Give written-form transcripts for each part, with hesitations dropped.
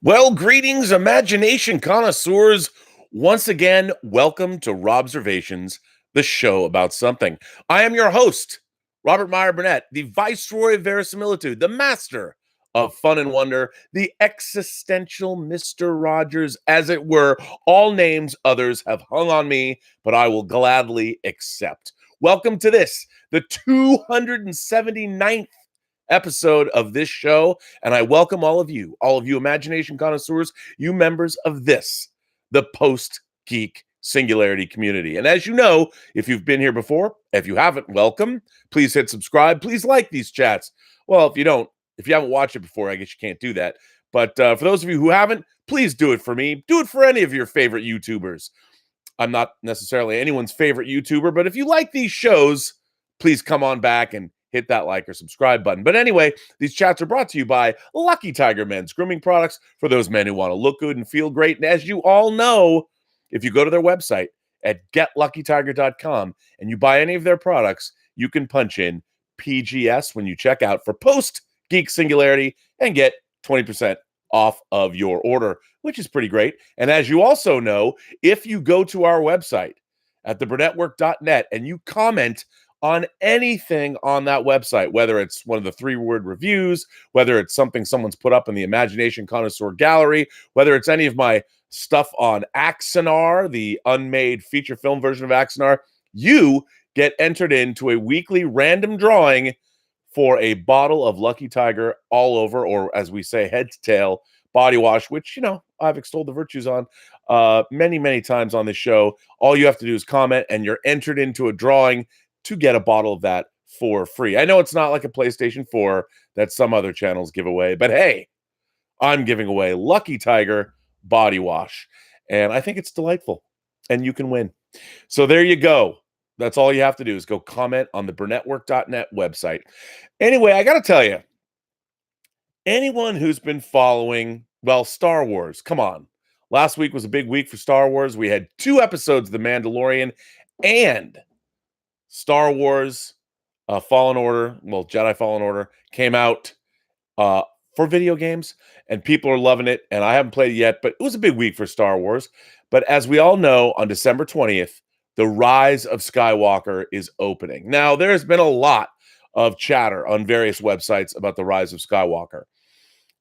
Well, greetings, imagination connoisseurs. Once again, welcome to Robservations, the show about something. I am your host, Robert Meyer Burnett, the Viceroy of Verisimilitude, the master of fun and wonder, the existential Mr. Rogers, as it were. All names others have hung on me, but I will gladly accept. Welcome to this, the 279th episode of this show, and I welcome all of you imagination connoisseurs, you members of this, the Post-Geek Singularity community. And as you know, if you've been here before, if you haven't, welcome. Please hit subscribe. Please like these chats. Well, if you haven't watched it before, I guess you can't do that. But for those of you who haven't, please do it for me. Do it for any of your favorite YouTubers. I'm not necessarily anyone's favorite YouTuber, but if you like these shows, please come on back and hit that like or subscribe button. But anyway, these chats are brought to you by Lucky Tiger Men's grooming products for those men who want to look good and feel great. And as you all know, if you go to their website at getluckytiger.com and you buy any of their products, you can punch in PGS when you check out for Post Geek Singularity and get 20% off of your order, which is pretty great. And as you also know, if you go to our website at Burnettwork.net and you comment on anything on that website, whether it's one of the 3-word reviews, whether it's something someone's put up in the Imagination Connoisseur Gallery, whether it's any of my stuff on Axanar, the unmade feature film version of Axanar, you get entered into a weekly random drawing for a bottle of Lucky Tiger all over, or as we say, head to tail body wash, which, I've extolled the virtues on many, many times on this show. All you have to do is comment and you're entered into a drawing to get a bottle of that for free. I know it's not like a PlayStation 4 that some other channels give away, but hey, I'm giving away Lucky Tiger body wash, and I think it's delightful, and you can win. So there you go. That's all you have to do is go comment on the Burnettwork.net website. Anyway, I got to tell you, anyone who's been following, Star Wars, come on. Last week was a big week for Star Wars. We had 2 episodes of The Mandalorian and Star Wars Jedi Fallen Order came out for video games, and people are loving it, and I haven't played it yet, but it was a big week for Star Wars. But as we all know, on December 20th, The Rise of Skywalker is opening. Now, there's been a lot of chatter on various websites about The Rise of Skywalker.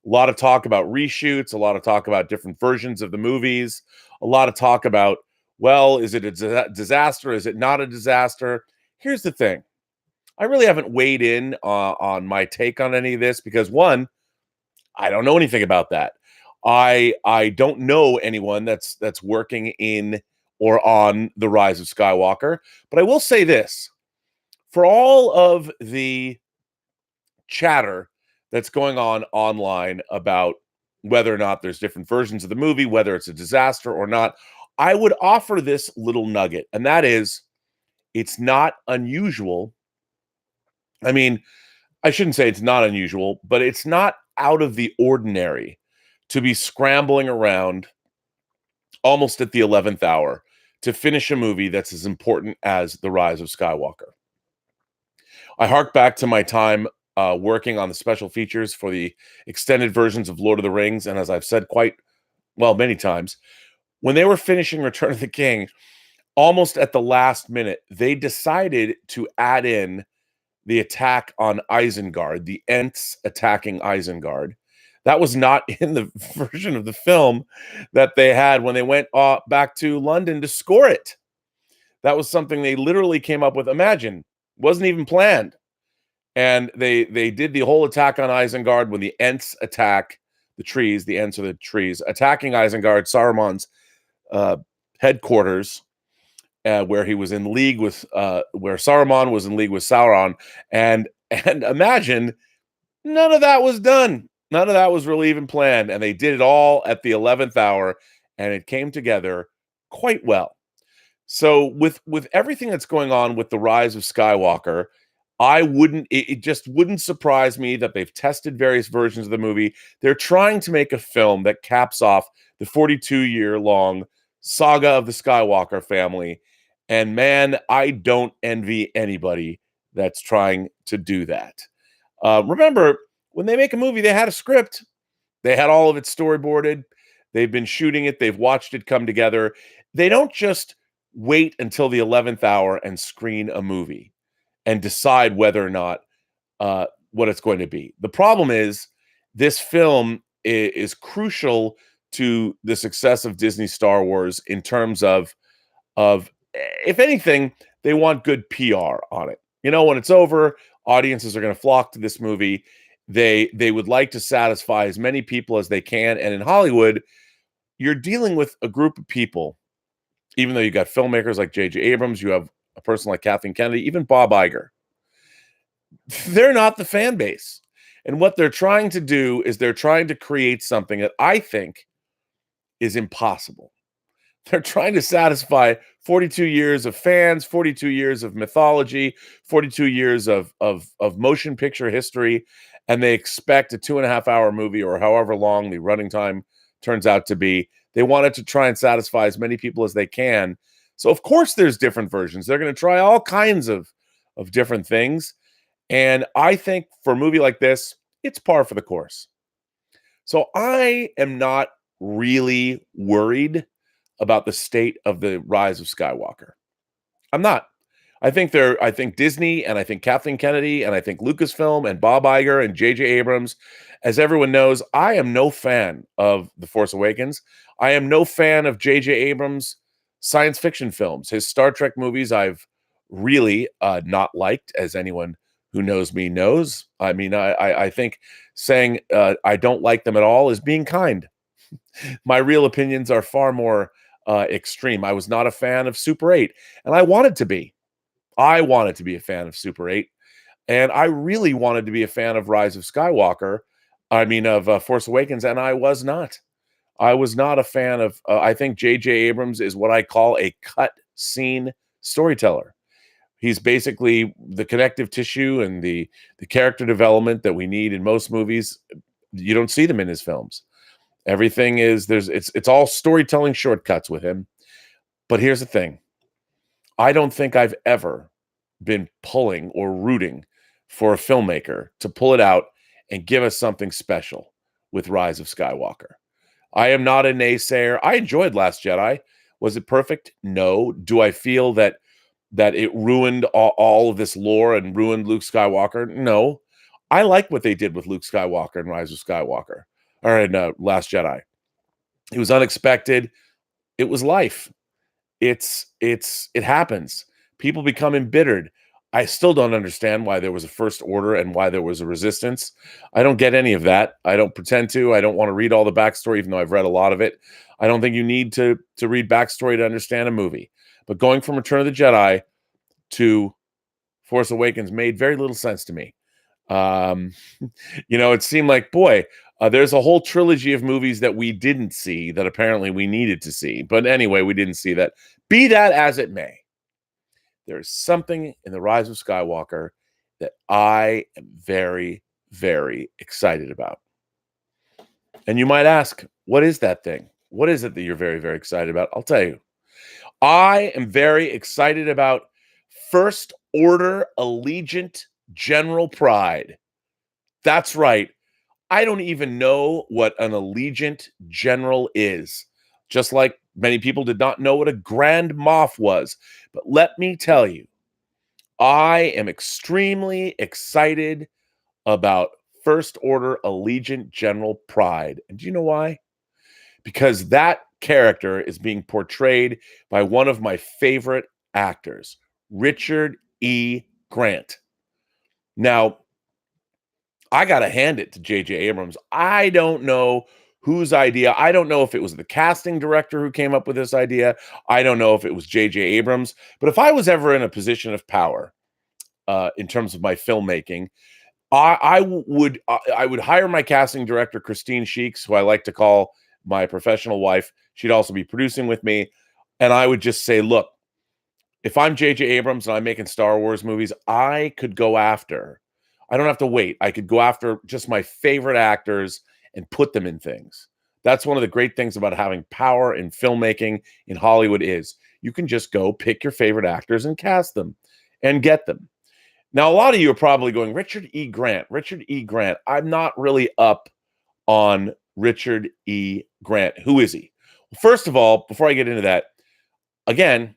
A lot of talk about reshoots, a lot of talk about different versions of the movies, a lot of talk about, is it a disaster? Is it not a disaster? Here's the thing. I really haven't weighed in on my take on any of this because, one, I don't know anything about that. I don't know anyone that's working in or on The Rise of Skywalker. But I will say this. For all of the chatter that's going on online about whether or not there's different versions of the movie, whether it's a disaster or not, I would offer this little nugget, and that is, it's not unusual. I mean, I shouldn't say it's not unusual, but it's not out of the ordinary to be scrambling around almost at the 11th hour to finish a movie that's as important as The Rise of Skywalker. I hark back to my time working on the special features for the extended versions of Lord of the Rings, and as I've said many times, when they were finishing Return of the King, almost at the last minute, they decided to add in the attack on Isengard, the Ents attacking Isengard. That was not in the version of the film that they had when they went back to London to score it. That was something they literally came up with. Imagine, wasn't even planned. And they did the whole attack on Isengard when the Ents attack the trees. The Ents are the trees attacking Isengard, Saruman's headquarters, where he was in league with, where Saruman was in league with Sauron, and imagine, none of that was done. None of that was really even planned, and they did it all at the 11th hour, and it came together quite well. So with everything that's going on with The Rise of Skywalker, it just wouldn't surprise me that they've tested various versions of the movie. They're trying to make a film that caps off the 42-year-long saga of the Skywalker family. And man, I don't envy anybody that's trying to do that. Remember, when they make a movie, they had a script. They had all of it storyboarded. They've been shooting it. They've watched it come together. They don't just wait until the 11th hour and screen a movie and decide whether or not what it's going to be. The problem is this film is crucial to the success of Disney Star Wars in terms of if anything, they want good PR on it. You know, when it's over, audiences are going to flock to this movie. They would like to satisfy as many people as they can. And in Hollywood, you're dealing with a group of people, even though you got filmmakers like J.J. Abrams, you have a person like Kathleen Kennedy, even Bob Iger. They're not the fan base. And what they're trying to do is they're trying to create something that I think is impossible. They're trying to satisfy 42 years of fans, 42 years of mythology, 42 years of motion picture history, and they expect a 2.5-hour movie or however long the running time turns out to be. They wanted to try and satisfy as many people as they can. So, of course, there's different versions. They're going to try all kinds of different things. And I think for a movie like this, it's par for the course. So I am not really worried about the state of the Rise of Skywalker. I'm not. I think Disney and I think Kathleen Kennedy and I think Lucasfilm and Bob Iger and J.J. Abrams, as everyone knows, I am no fan of The Force Awakens. I am no fan of J.J. Abrams' science fiction films. His Star Trek movies I've really not liked, as anyone who knows me knows. I mean, I think saying I don't like them at all is being kind. My real opinions are far more extreme. I was not a fan of Super 8, and I wanted to be. I wanted to be a fan of Super 8, and I really wanted to be a fan of Rise of Skywalker. I mean, of Force Awakens, and I was not. I was not a fan of. I think J.J. Abrams is what I call a cut scene storyteller. He's basically the connective tissue and the character development that we need in most movies. You don't see them in his films. Everything is it's all storytelling shortcuts with him. But here's the thing. I don't think I've ever been pulling or rooting for a filmmaker to pull it out and give us something special with Rise of Skywalker. I am not a naysayer. I enjoyed Last Jedi. Was it perfect? No. Do I feel that it ruined all of this lore and ruined Luke Skywalker? No. I like what they did with Luke Skywalker and Rise of Skywalker, or in Last Jedi. It was unexpected. It was life. It happens. People become embittered. I still don't understand why there was a First Order and why there was a Resistance. I don't get any of that. I don't pretend to. I don't want to read all the backstory, even though I've read a lot of it. I don't think you need to read backstory to understand a movie. But going from Return of the Jedi to Force Awakens made very little sense to me. It seemed like, boy, there's a whole trilogy of movies that we didn't see that apparently we needed to see. But anyway, we didn't see that. Be that as it may, there's something in The Rise of Skywalker that I am very, very excited about. And you might ask, what is that thing? What is it that you're very, very excited about? I'll tell you. I am very excited about First Order Allegiant General Pride. That's right. I don't even know what an Allegiant General is, just like many people did not know what a Grand Moff was. But let me tell you, I am extremely excited about First Order Allegiant General Pride. And do you know why? Because that character is being portrayed by one of my favorite actors, Richard E. Grant. Now, I got to hand it to J.J. Abrams. I don't know whose idea. I don't know if it was the casting director who came up with this idea. I don't know if it was J.J. Abrams. But if I was ever in a position of power in terms of my filmmaking, I would hire my casting director, Christine Sheeks, who I like to call my professional wife. She'd also be producing with me. And I would just say, look, if I'm J.J. Abrams and I'm making Star Wars movies, I could go after. I don't have to wait. I could go after just my favorite actors and put them in things. That's one of the great things about having power in filmmaking in Hollywood is you can just go pick your favorite actors and cast them and get them. Now, a lot of you are probably going, Richard E. Grant. I'm not really up on Richard E. Grant. Who is he? First of all, before I get into that, again,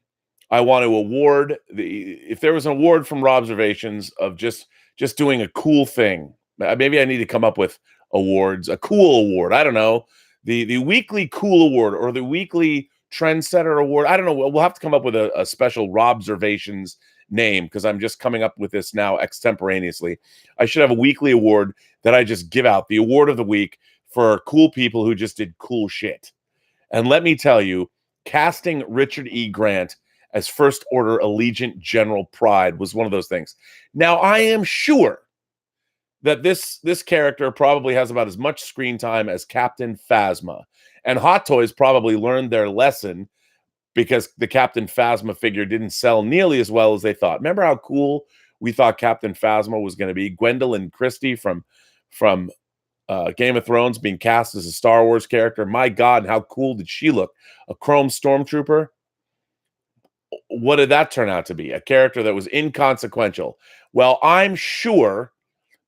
I want to award if there was an award from Robservations of just doing a cool thing. Maybe I need to come up with awards, a cool award. I don't know, the weekly cool award or the weekly trendsetter award. I don't know. We'll have to come up with a special Robservations name because I'm just coming up with this now extemporaneously. I should have a weekly award that I just give out, the award of the week for cool people who just did cool shit. And let me tell you, casting Richard E. Grant as First Order Allegiant General Pride was one of those things. Now, I am sure that this character probably has about as much screen time as Captain Phasma. And Hot Toys probably learned their lesson because the Captain Phasma figure didn't sell nearly as well as they thought. Remember how cool we thought Captain Phasma was going to be? Gwendolyn Christie from Game of Thrones being cast as a Star Wars character. My God, how cool did she look? A chrome stormtrooper. What did that turn out to be? A character that was inconsequential. Well, I'm sure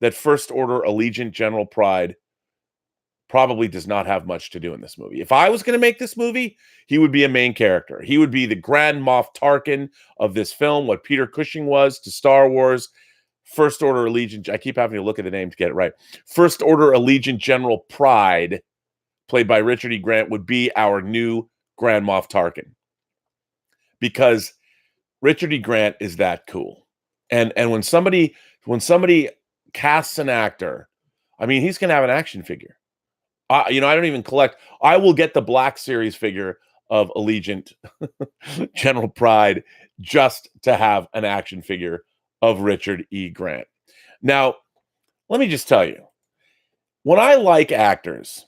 that First Order Allegiant General Pride probably does not have much to do in this movie. If I was going to make this movie, he would be a main character. He would be the Grand Moff Tarkin of this film, what Peter Cushing was to Star Wars. First Order Allegiant, I keep having to look at the name to get it right. First Order Allegiant General Pride, played by Richard E. Grant, would be our new Grand Moff Tarkin. Because Richard E. Grant is that cool. And when somebody casts an actor, I mean, he's going to have an action figure. I don't even collect. I will get the Black Series figure of Allegiant General Pride just to have an action figure of Richard E. Grant. Now, let me just tell you, when I like actors,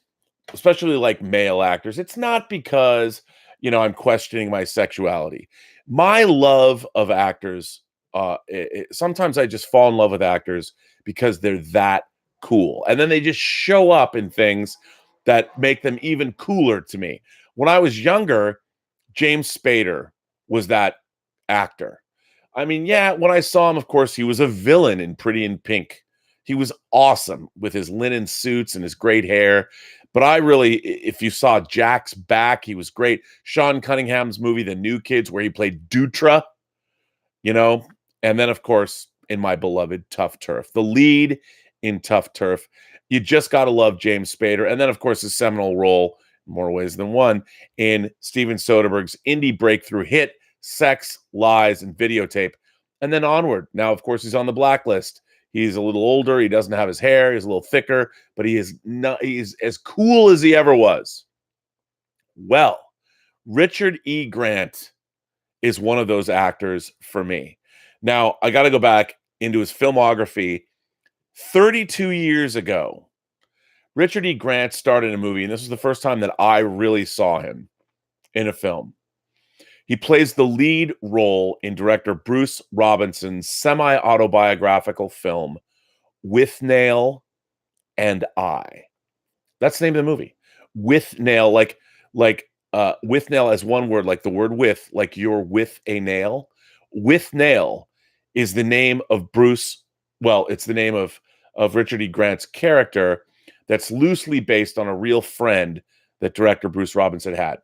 especially like male actors, it's not because, I'm questioning my sexuality. My love of actors, sometimes I just fall in love with actors because they're that cool. And then they just show up in things that make them even cooler to me. When I was younger, James Spader was that actor. I mean, yeah, when I saw him, of course, he was a villain in Pretty in Pink. He was awesome with his linen suits and his great hair. But if you saw Jack's Back, he was great. Sean Cunningham's movie, The New Kids, where he played Dutra, and then, of course, in my beloved Tough Turf, the lead in Tough Turf. You just got to love James Spader. And then, of course, his seminal role, in more ways than one, in Steven Soderbergh's indie breakthrough hit, Sex, Lies, and Videotape. And then onward. Now, of course, he's on the blacklist. He's a little older. He doesn't have his hair. He's a little thicker, but he's as cool as he ever was. Well, Richard E. Grant is one of those actors for me. Now, I got to go back into his filmography. 32 years ago, Richard E. Grant starred in a movie, and this was the first time that I really saw him in a film. He plays the lead role in director Bruce Robinson's semi-autobiographical film, With Nail and I. That's the name of the movie. With Nail, like with nail as one word, like the word with, like you're with a nail. With Nail is the name of it's the name of Richard E. Grant's character that's loosely based on a real friend that director Bruce Robinson had.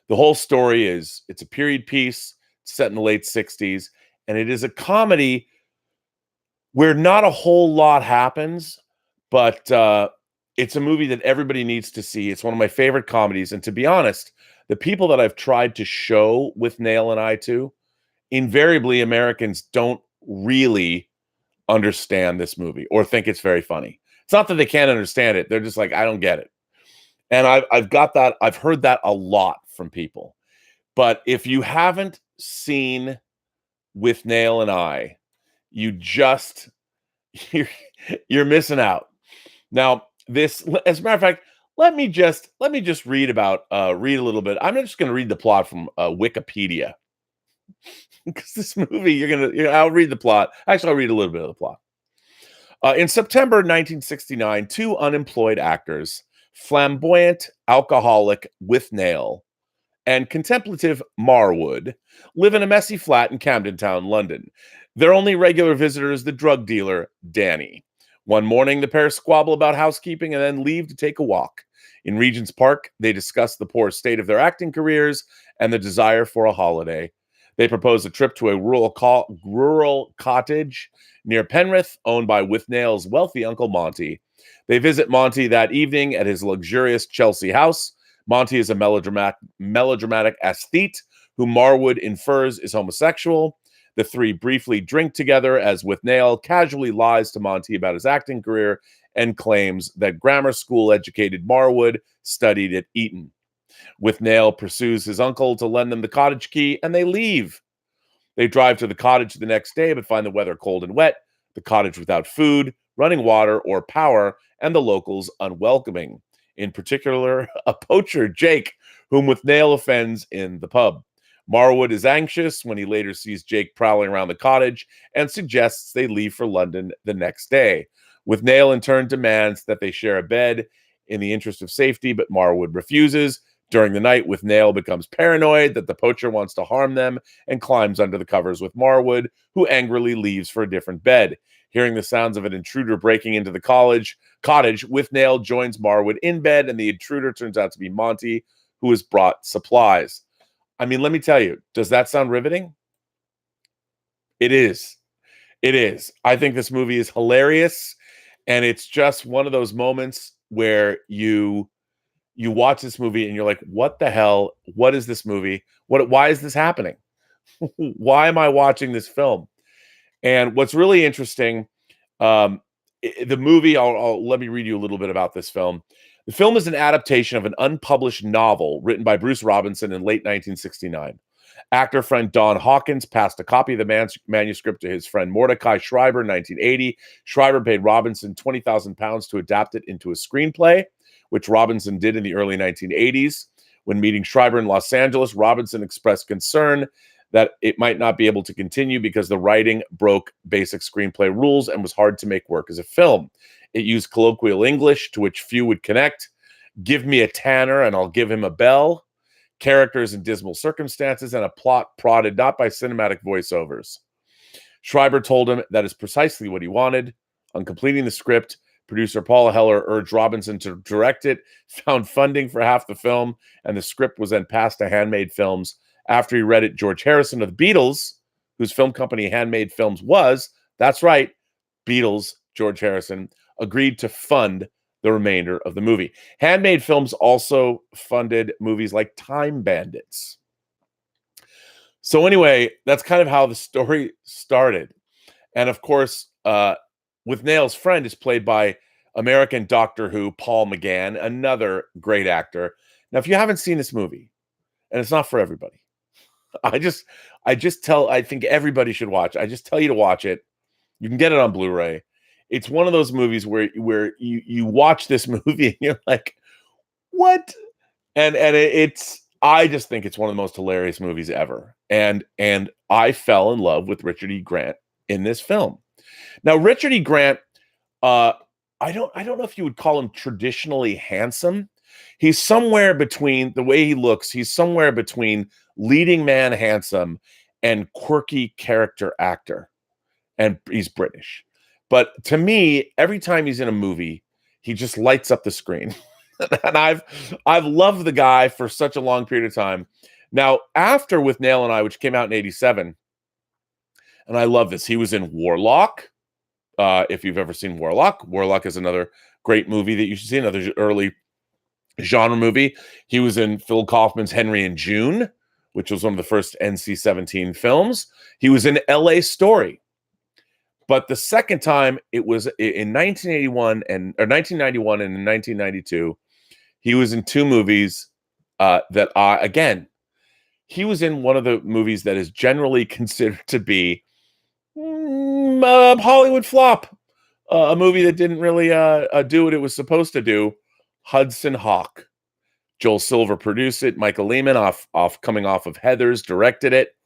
The whole story it's a period piece set in the late 60s, and it is a comedy where not a whole lot happens, but it's a movie that everybody needs to see. It's one of my favorite comedies, and to be honest, the people that I've tried to show With Nail and I to, invariably Americans don't really understand this movie or think it's very funny. It's not that they can't understand it. They're just like, I don't get it. And I've got that. I've heard that a lot from people. But if you haven't seen With Nail and I, you're missing out. Now, this, as a matter of fact, let me just read a little bit. I'm just going to read the plot from Wikipedia. Because this movie, I'll read the plot. Actually, I'll read a little bit of the plot. In September 1969, two unemployed actors, flamboyant alcoholic With Nail and contemplative Marwood, live in a messy flat in Camden Town, London. Their only regular visitor is the drug dealer, Danny. One morning, the pair squabble about housekeeping and then leave to take a walk. In Regent's Park, they discuss the poor state of their acting careers and the desire for a holiday. They propose a trip to a rural cottage near Penrith, owned by Withnail's wealthy Uncle Monty. They visit Monty that evening at his luxurious Chelsea house. Monty is a melodramatic aesthete who Marwood infers is homosexual. The three briefly drink together as Withnail casually lies to Monty about his acting career and claims that grammar school-educated Marwood studied at Eton. Withnail pursues his uncle to lend them the cottage key, and they leave. They drive to the cottage the next day, but find the weather cold and wet, the cottage without food, running water, or power, and the locals unwelcoming. In particular, a poacher, Jake, whom Withnail offends in the pub. Marwood is anxious when he later sees Jake prowling around the cottage and suggests they leave for London the next day. Withnail in turn demands that they share a bed in the interest of safety, but Marwood refuses. During the night, Withnail becomes paranoid that the poacher wants to harm them and climbs under the covers with Marwood, who angrily leaves for a different bed. Hearing the sounds of an intruder breaking into the cottage, Withnail joins Marwood in bed, and the intruder turns out to be Monty, who has brought supplies. I mean, let me tell you, does that sound riveting? It is. It is. I think this movie is hilarious, and it's just one of those moments where you watch this movie and you're like, what the hell? What is this movie? Why is this happening? Why am I watching this film? And what's really interesting, the movie, let me read you a little bit about this film. The film is an adaptation of an unpublished novel written by Bruce Robinson in late 1969. Actor friend Don Hawkins passed a copy of the manuscript to his friend Mordecai Schreiber in 1980. Schreiber paid Robinson £20,000 to adapt it into a screenplay, which Robinson did in the early 1980s. When meeting Schreiber in Los Angeles, Robinson expressed concern that it might not be able to continue because the writing broke basic screenplay rules and was hard to make work as a film. It used colloquial English to which few would connect. Give me a tanner and I'll give him a bell. Characters in dismal circumstances and a plot prodded not by cinematic voiceovers. Schreiber told him that is precisely what he wanted. On completing the script, producer Paula Heller urged Robinson to direct it, found funding for half the film, and the script was then passed to Handmade Films. After he read it, George Harrison of the Beatles, whose film company Handmade Films was, that's right, Beatles, George Harrison, agreed to fund the remainder of the movie. Handmade Films also funded movies like Time Bandits. So anyway, that's kind of how the story started. And of course, Withnail's friend is played by American Doctor Who, Paul McGann, another great actor. Now, if you haven't seen this movie, and it's not for everybody, I think everybody should watch. I just tell you to watch it. You can get it on Blu-ray. It's one of those movies where you watch this movie and you're like, what? And I just think it's one of the most hilarious movies ever. And I fell in love with Richard E. Grant in this film. Now, Richard E. Grant, I don't know if you would call him traditionally handsome. He's somewhere between, the way he looks, he's somewhere between leading man handsome and quirky character actor. And he's British. But to me, every time he's in a movie, he just lights up the screen. And I've loved the guy for such a long period of time. Now, after Withnail and I, which came out in 1987, and I love this, he was in Warlock. If you've ever seen Warlock, Warlock is another great movie that you should see, another early genre movie. He was in Phil Kaufman's Henry and June, which was one of the first NC-17 films. He was in L.A. Story. But the second time, it was in 1991 and in 1992. He was in two movies he was in one of the movies that is generally considered to be a Hollywood flop, a movie that didn't really do what it was supposed to do. Hudson Hawk. Joel Silver produced it. Michael Lehman, coming off of Heathers, directed it.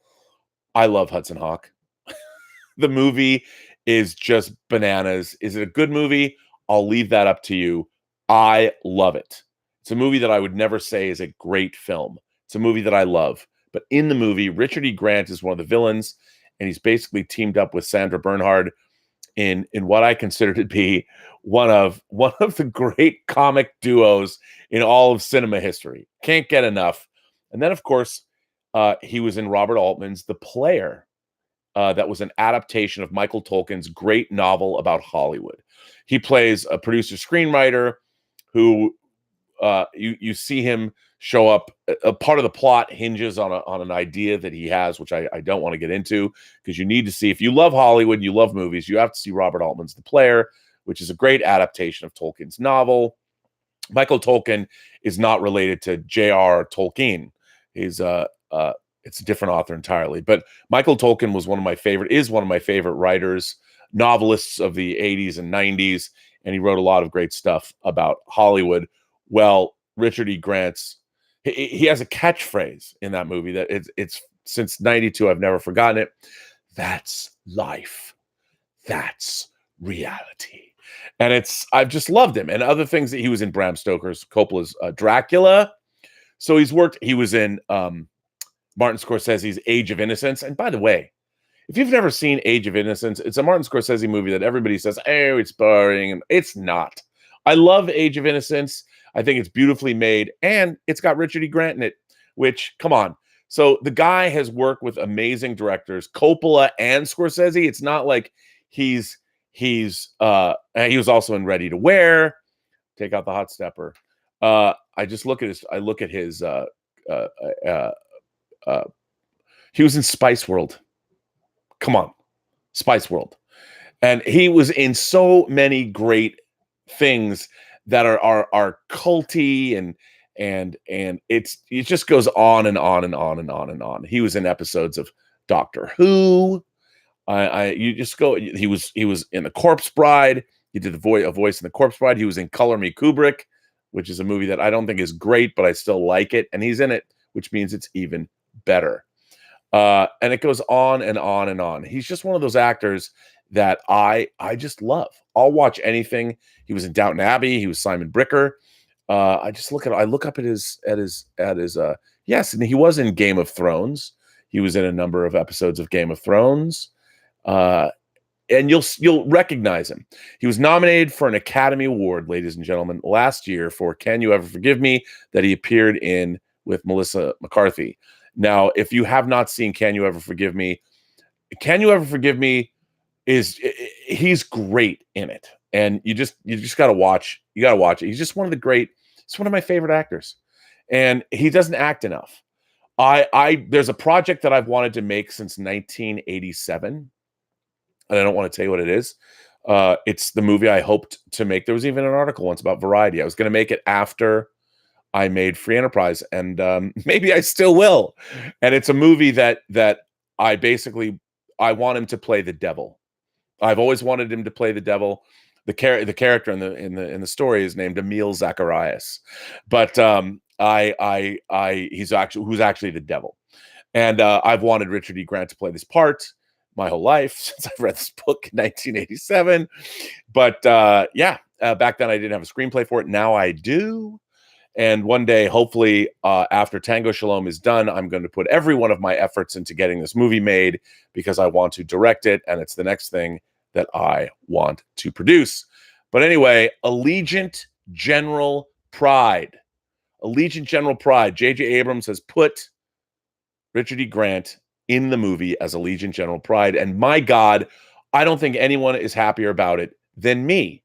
I love Hudson Hawk. The movie is just bananas. Is it a good movie? I'll leave that up to you. I love it. It's a movie that I would never say is a great film. It's a movie that I love. But in the movie, Richard E. Grant is one of the villains, and he's basically teamed up with Sandra Bernhard in what I consider to be one of the great comic duos in all of cinema history. Can't get enough. And then, of course, he was in Robert Altman's The Player. That was an adaptation of Michael Tolkin's great novel about Hollywood. He plays a producer screenwriter who you see him show up. A part of the plot hinges on an idea that he has, which I don't want to get into, because you need to see, if you love Hollywood and you love movies, you have to see Robert Altman's The Player, which is a great adaptation of Tolkien's novel. Michael Tolkin is not related to J.R. Tolkien. He's it's a different author entirely. But Michael Tolkin is one of my favorite writers, novelists of the 80s and 90s, and he wrote a lot of great stuff about Hollywood. Well, Richard E. Grant's, he has a catchphrase in that movie that it's since 92, I've never forgotten it. That's life. That's reality. And I've just loved him. And other things that he was in, Bram Stoker's, Coppola's Dracula. So he was in Martin Scorsese's Age of Innocence. And by the way, if you've never seen Age of Innocence, it's a Martin Scorsese movie that everybody says, oh, it's boring. And it's not. I love Age of Innocence. I think it's beautifully made. And it's got Richard E. Grant in it, which, come on. So the guy has worked with amazing directors, Coppola and Scorsese. It's not like he was also in Ready to Wear, Take Out the Hot Stepper. I look at his he was in Spice World. Come on, Spice World. And he was in so many great things that are culty and it just goes on and on and on and on and on. He was in episodes of Doctor Who. He was in The Corpse Bride. He did a voice in The Corpse Bride. He was in Color Me Kubrick, which is a movie that I don't think is great, but I still like it. And he's in it, which means it's even better. And it goes on and on and on. He's just one of those actors that I just love. I'll watch anything. He was in Downton Abbey. He was Simon Bricker. I look up at his yes, and he was in Game of Thrones. He was in a number of episodes of Game of Thrones. And you'll recognize him. He was nominated for an Academy Award, ladies and gentlemen, last year for Can You Ever Forgive Me, that he appeared in with Melissa McCarthy. Now, if you have not seen Can You Ever Forgive Me, he's great in it. And you just got to watch. You got to watch it. He's just one of my favorite actors. And he doesn't act enough. There's a project that I've wanted to make since 1987. And I don't want to tell you what it is. It's the movie I hoped to make. There was even an article once about Variety. I was going to make it after I made Free Enterprise, and maybe I still will. And it's a movie that I want him to play the devil. I've always wanted him to play the devil. The character in the story is named Emil Zacharias, but who's actually the devil. And I've wanted Richard E. Grant to play this part my whole life since I've read this book in 1987. But back then I didn't have a screenplay for it. Now I do. And one day, hopefully, after Tango Shalom is done, I'm going to put every one of my efforts into getting this movie made, because I want to direct it, and it's the next thing that I want to produce. But anyway, Allegiant General Pride. J.J. Abrams has put Richard E. Grant in the movie as Allegiant General Pride. And my God, I don't think anyone is happier about it than me.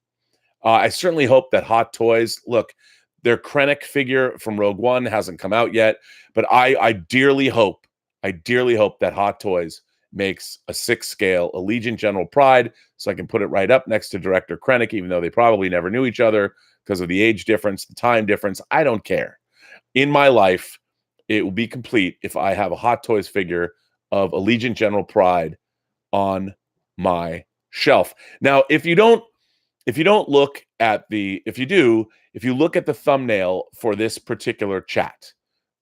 I certainly hope that Hot Toys, look, their Krennic figure from Rogue One hasn't come out yet, but I dearly hope that Hot Toys makes a 6-scale Allegiant General Pride, so I can put it right up next to Director Krennic, even though they probably never knew each other because of the age difference, the time difference. I don't care. In my life, it will be complete if I have a Hot Toys figure of Allegiant General Pride on my shelf. Now, if you look at the thumbnail for this particular chat,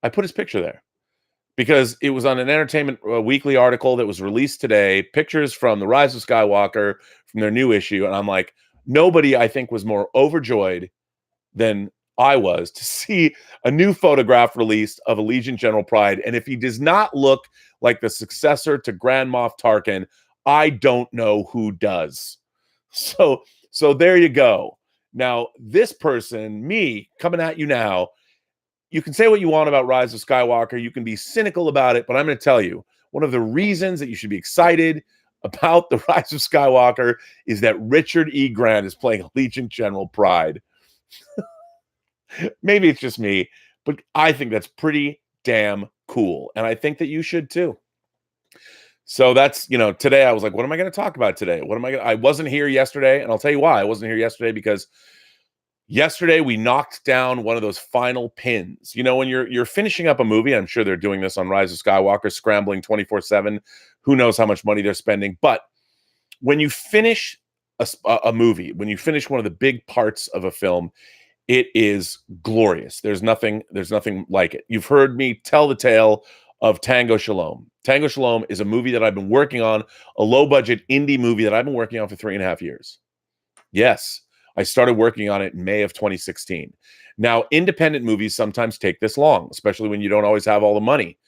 I put his picture there because it was on an Entertainment Weekly article that was released today, pictures from The Rise of Skywalker from their new issue. And I'm like, nobody, I think, was more overjoyed than I was to see a new photograph released of Allegiant General Pride. And if he does not look like the successor to Grand Moff Tarkin, I don't know who does. So there you go. Now, this person, me, coming at you now, you can say what you want about Rise of Skywalker. You can be cynical about it, but I'm going to tell you, one of the reasons that you should be excited about the Rise of Skywalker is that Richard E. Grant is playing Allegiant General Pride. Maybe it's just me, but I think that's pretty damn cool. And I think that you should too. So that's, today I was like, what am I going to talk about today? I wasn't here yesterday. And I'll tell you why I wasn't here yesterday, because yesterday we knocked down one of those final pins. When you're finishing up a movie, I'm sure they're doing this on Rise of Skywalker, scrambling 24/7. Who knows how much money they're spending? But when you finish a movie, when you finish one of the big parts of a film, it is glorious. There's nothing like it. You've heard me tell the tale of Tango Shalom. Tango Shalom is a movie that I've been working on, a low-budget indie movie that I've been working on for 3.5 years. Yes, I started working on it in May of 2016. Now, independent movies sometimes take this long, especially when you don't always have all the money.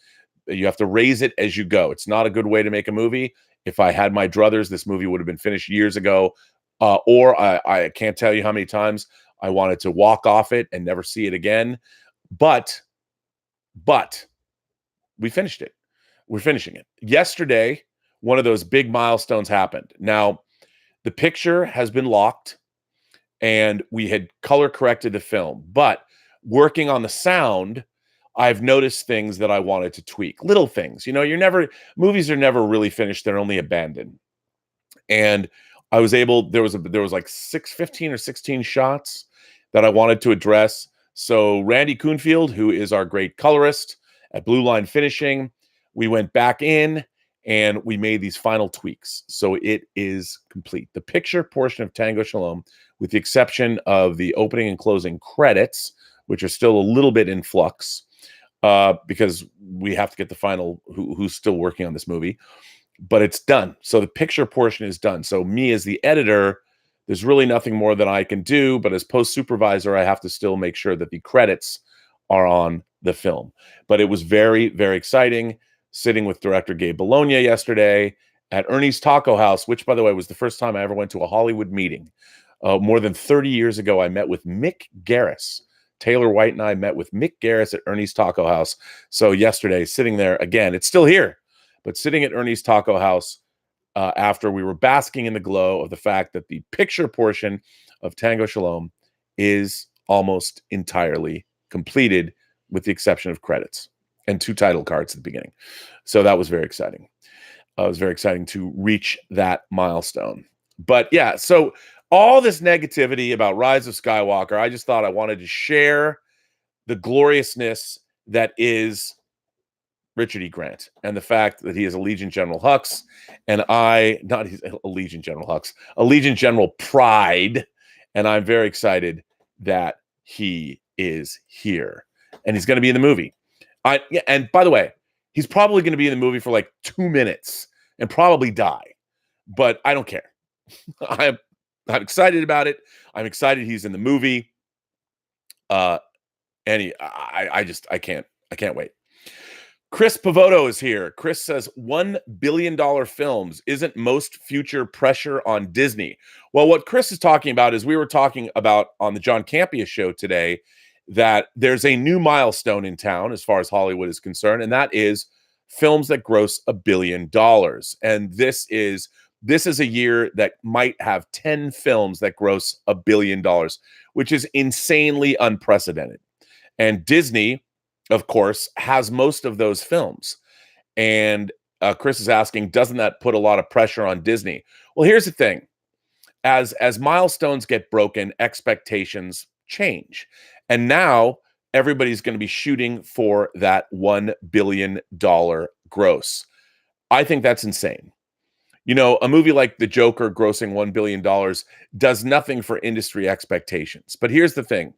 You have to raise it as you go. It's not a good way to make a movie. If I had my druthers, this movie would have been finished years ago. Or I can't tell you how many times I wanted to walk off it and never see it again. But we finished it. We're finishing it. Yesterday, one of those big milestones happened. Now, the picture has been locked, and we had color corrected the film. But working on the sound, I've noticed things that I wanted to tweak. Little things. Movies are never really finished. They're only abandoned. And I was able, there was like 15 or 16 shots that I wanted to address. So Randy Kuhnfield, who is our great colorist at Blue Line Finishing, we went back in and we made these final tweaks. So it is complete. The picture portion of Tango Shalom, with the exception of the opening and closing credits, which are still a little bit in flux, because we have to get the final who's still working on this movie, but it's done. So the picture portion is done. So me as the editor, there's really nothing more that I can do, but as post supervisor, I have to still make sure that the credits are on the film. But it was very, very exciting sitting with director Gabe Bologna yesterday at Ernie's Taco House, which, by the way, was the first time I ever went to a Hollywood meeting. More than 30 years ago, I met with Mick Garris. Taylor White and I met with Mick Garris at Ernie's Taco House. So yesterday, sitting there again, it's still here, but sitting at Ernie's Taco House after we were basking in the glow of the fact that the picture portion of Tango Shalom is almost entirely completed, with the exception of credits and 2 title cards at the beginning. So that was very exciting. It was very exciting to reach that milestone. But yeah, so all this negativity about Rise of Skywalker, I just thought I wanted to share the gloriousness that is Richard E. Grant and the fact that he is Allegiant General Hux, and Allegiant General Hux, Allegiant General Pride, and I'm very excited that he is here and he's going to be in the movie. And by the way, he's probably going to be in the movie for like 2 minutes and probably die, but I don't care. I'm excited about it. I'm excited he's in the movie. And I can't wait. Chris Pavoto is here. Chris says $1 billion films isn't most future pressure on Disney. Well, what Chris is talking about is we were talking about on the John Campea show today that there's a new milestone in town as far as Hollywood is concerned, and that is films that gross $1 billion. And this is a year that might have 10 films that gross $1 billion, which is insanely unprecedented. And Disney, of course, has most of those films. And Chris is asking, doesn't that put a lot of pressure on Disney? Well, here's the thing. As milestones get broken, expectations change. And now everybody's going to be shooting for that $1 billion gross. I think that's insane. A movie like The Joker grossing $1 billion does nothing for industry expectations. But here's the thing.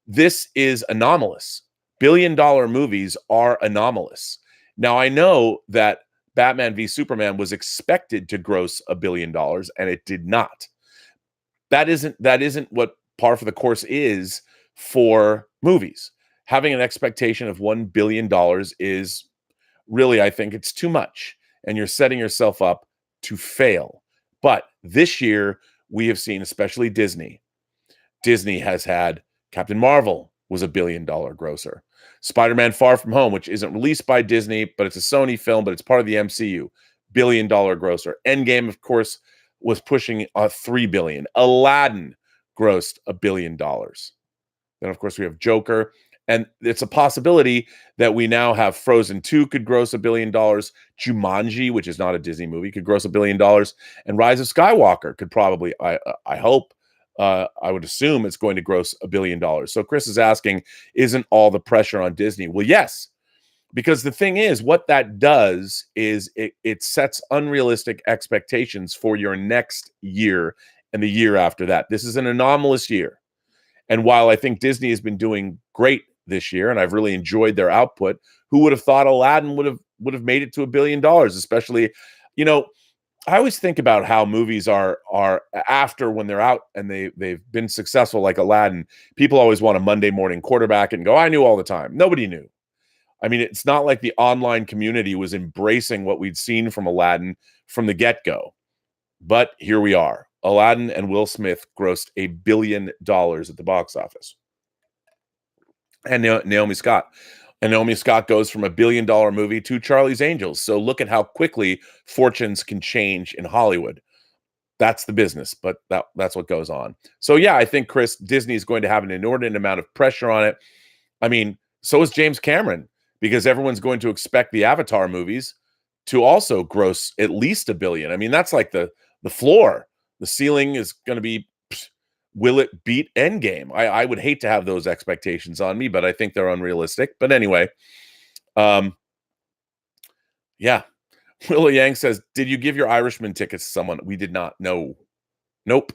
This is anomalous. Billion-dollar movies are anomalous. Now, I know that Batman v Superman was expected to gross $1 billion, and it did not. That isn't what par for the course is for movies. Having an expectation of $1 billion is really, I think it's too much, and you're setting yourself up to fail. But this year, we have seen, especially Disney. Disney has had Captain Marvel was $1 billion grosser. Spider-Man Far From Home, which isn't released by Disney, but it's a Sony film, but it's part of the MCU, $1 billion grosser. Endgame, of course, was pushing $3 billion. Aladdin grossed $1 billion. Then, of course, we have Joker. And it's a possibility that we now have Frozen 2 could gross $1 billion. Jumanji, which is not a Disney movie, could gross $1 billion. And Rise of Skywalker could probably, I hope, I would assume it's going to gross $1 billion. So Chris is asking, isn't all the pressure on Disney? Well, yes, because the thing is, what that does is it sets unrealistic expectations for your next year and the year after that. This is an anomalous year. And while I think Disney has been doing great this year, and I've really enjoyed their output, who would have thought Aladdin would have made it to $1 billion? Especially, I always think about how movies are after, when they're out and they've been successful, like Aladdin. People always want a Monday morning quarterback and go, I knew all the time. Nobody knew. I mean, it's not like the online community was embracing what we'd seen from Aladdin from the get-go. But here we are. Aladdin and Will Smith grossed $1 billion at the box office. And Naomi Scott. And Naomi Scott goes from $1 billion movie to Charlie's Angels. So look at how quickly fortunes can change in Hollywood. That's the business, but that's what goes on. So yeah, I think, Chris, Disney is going to have an inordinate amount of pressure on it. I mean, so is James Cameron, because everyone's going to expect the Avatar movies to also gross at least $1 billion. I mean, that's like the floor. The ceiling is going to be, will it beat Endgame? I would hate to have those expectations on me, but I think they're unrealistic. But anyway, yeah. Willow Yang says, did you give your Irishman tickets to someone? We did not. No. Nope.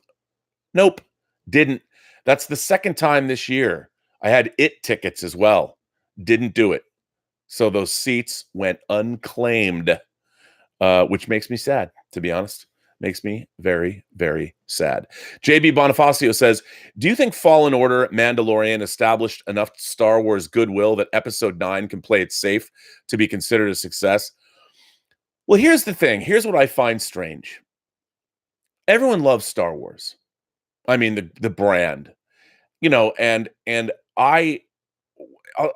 Didn't. That's the second time this year. I had It tickets as well. Didn't do it. So those seats went unclaimed, which makes me sad, to be honest. Makes me very, very sad. JB Bonifacio says, do you think Fallen Order Mandalorian established enough Star Wars goodwill that Episode 9 can play it safe to be considered a success? Well, here's the thing. Here's what I find strange. Everyone loves Star Wars. I mean, the brand, and I'll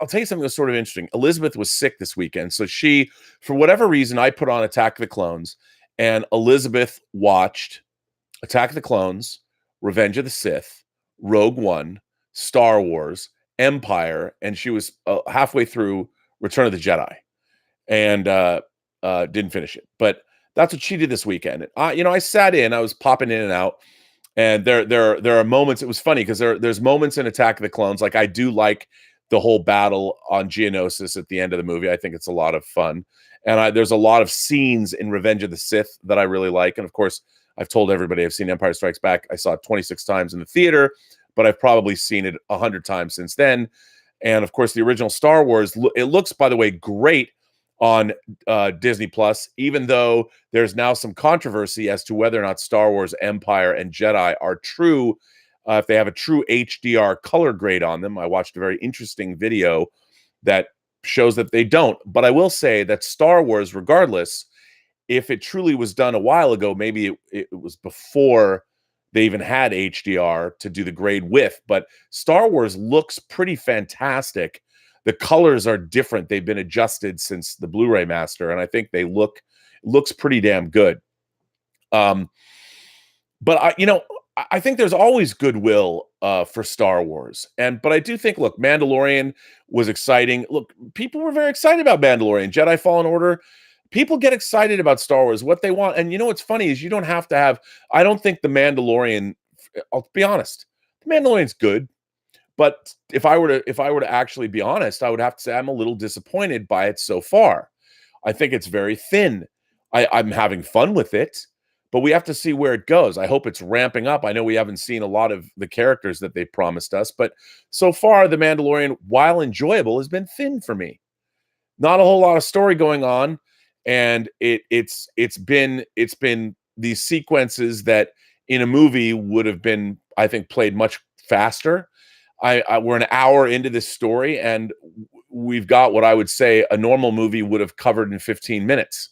tell you something that's sort of interesting. Elizabeth was sick this weekend. So she, for whatever reason, I put on Attack of the Clones, and Elizabeth watched Attack of the Clones, Revenge of the Sith, Rogue One, Star Wars, Empire, and she was halfway through Return of the Jedi, and didn't finish it. But that's what she did this weekend. I sat in, I was popping in and out, and there are moments. It was funny because there's moments in Attack of the Clones, like I do like the whole battle on Geonosis at the end of the movie. I think it's a lot of fun. And there's a lot of scenes in Revenge of the Sith that I really like. And of course, I've told everybody I've seen Empire Strikes Back. I saw it 26 times in the theater, but I've probably seen it 100 times since then. And of course, the original Star Wars, it looks, by the way, great on Disney Plus, even though there's now some controversy as to whether or not Star Wars, Empire, and Jedi are true, if they have a true HDR color grade on them. I watched a very interesting video that shows that they don't. But I will say that Star Wars, regardless, if it truly was done a while ago, maybe it was before they even had HDR to do the grade with. But Star Wars looks pretty fantastic. The colors are different. They've been adjusted since the Blu-ray master, and I think looks pretty damn good. But I think there's always goodwill for Star Wars. But I do think, look, Mandalorian was exciting. Look, people were very excited about Mandalorian. Jedi Fallen Order, people get excited about Star Wars, what they want. And what's funny is you don't have to have, I don't think the Mandalorian, I'll be honest, the Mandalorian's good. But if I were to actually be honest, I would have to say I'm a little disappointed by it so far. I think it's very thin. I'm having fun with it, but we have to see where it goes. I hope it's ramping up. I know we haven't seen a lot of the characters that they promised us, but so far, The Mandalorian, while enjoyable, has been thin for me. Not a whole lot of story going on, and it's been these sequences that in a movie would have been, I think, played much faster. We're an hour into this story, and we've got what I would say a normal movie would have covered in 15 minutes.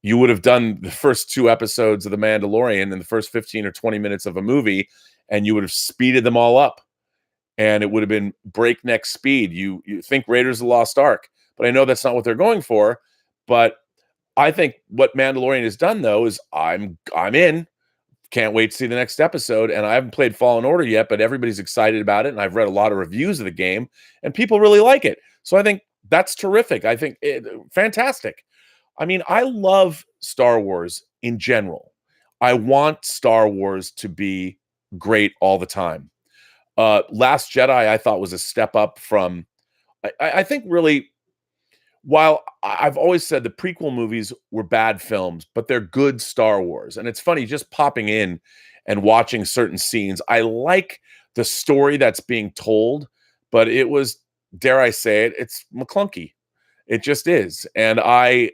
you would have done the first 2 episodes of The Mandalorian in the first 15 or 20 minutes of a movie, and you would have speeded them all up, and it would have been breakneck speed. You think Raiders of the Lost Ark, but I know that's not what they're going for. But I think what Mandalorian has done, though, is I'm in. Can't wait to see the next episode. And I haven't played Fallen Order yet, but everybody's excited about it. And I've read a lot of reviews of the game, and people really like it. So I think that's terrific. I think fantastic. I mean, I love Star Wars in general. I want Star Wars to be great all the time. Last Jedi, I thought, was a step up from, I think really, while I've always said the prequel movies were bad films, but they're good Star Wars. And it's funny just popping in and watching certain scenes. I like the story that's being told, but it was, dare I say it, it's McClunky. It just is. And I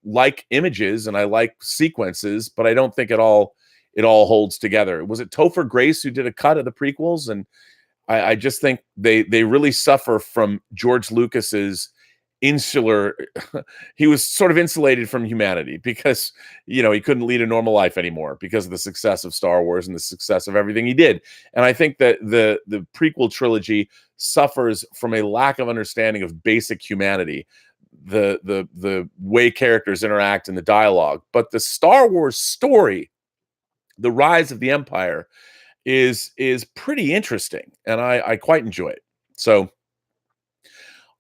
like images and I like sequences, but I don't think it all holds together. Was it Topher Grace who did a cut of the prequels? And I just think they really suffer from George Lucas's insular. He was sort of insulated from humanity because, you know, he couldn't lead a normal life anymore because of the success of Star Wars and the success of everything he did. And I think that the prequel trilogy suffers from a lack of understanding of basic humanity, the way characters interact and the dialogue. But the Star Wars story, the rise of the Empire, is pretty interesting, and I quite enjoy it. So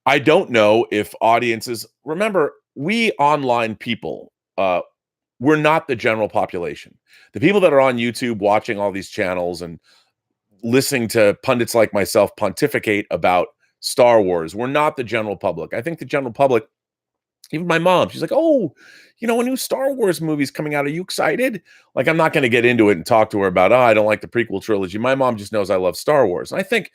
I don't know if audiences, remember, we online people, we're not the general population. The people that are on YouTube watching all these channels and listening to pundits like myself pontificate about Star Wars, we're not the general public. I think the general public, even my mom, she's like, "Oh, you know, a new Star Wars movie's coming out. Are you excited?" Like, I'm not going to get into it and talk to her about, "Oh, I don't like the prequel trilogy." My mom just knows I love Star Wars. And I think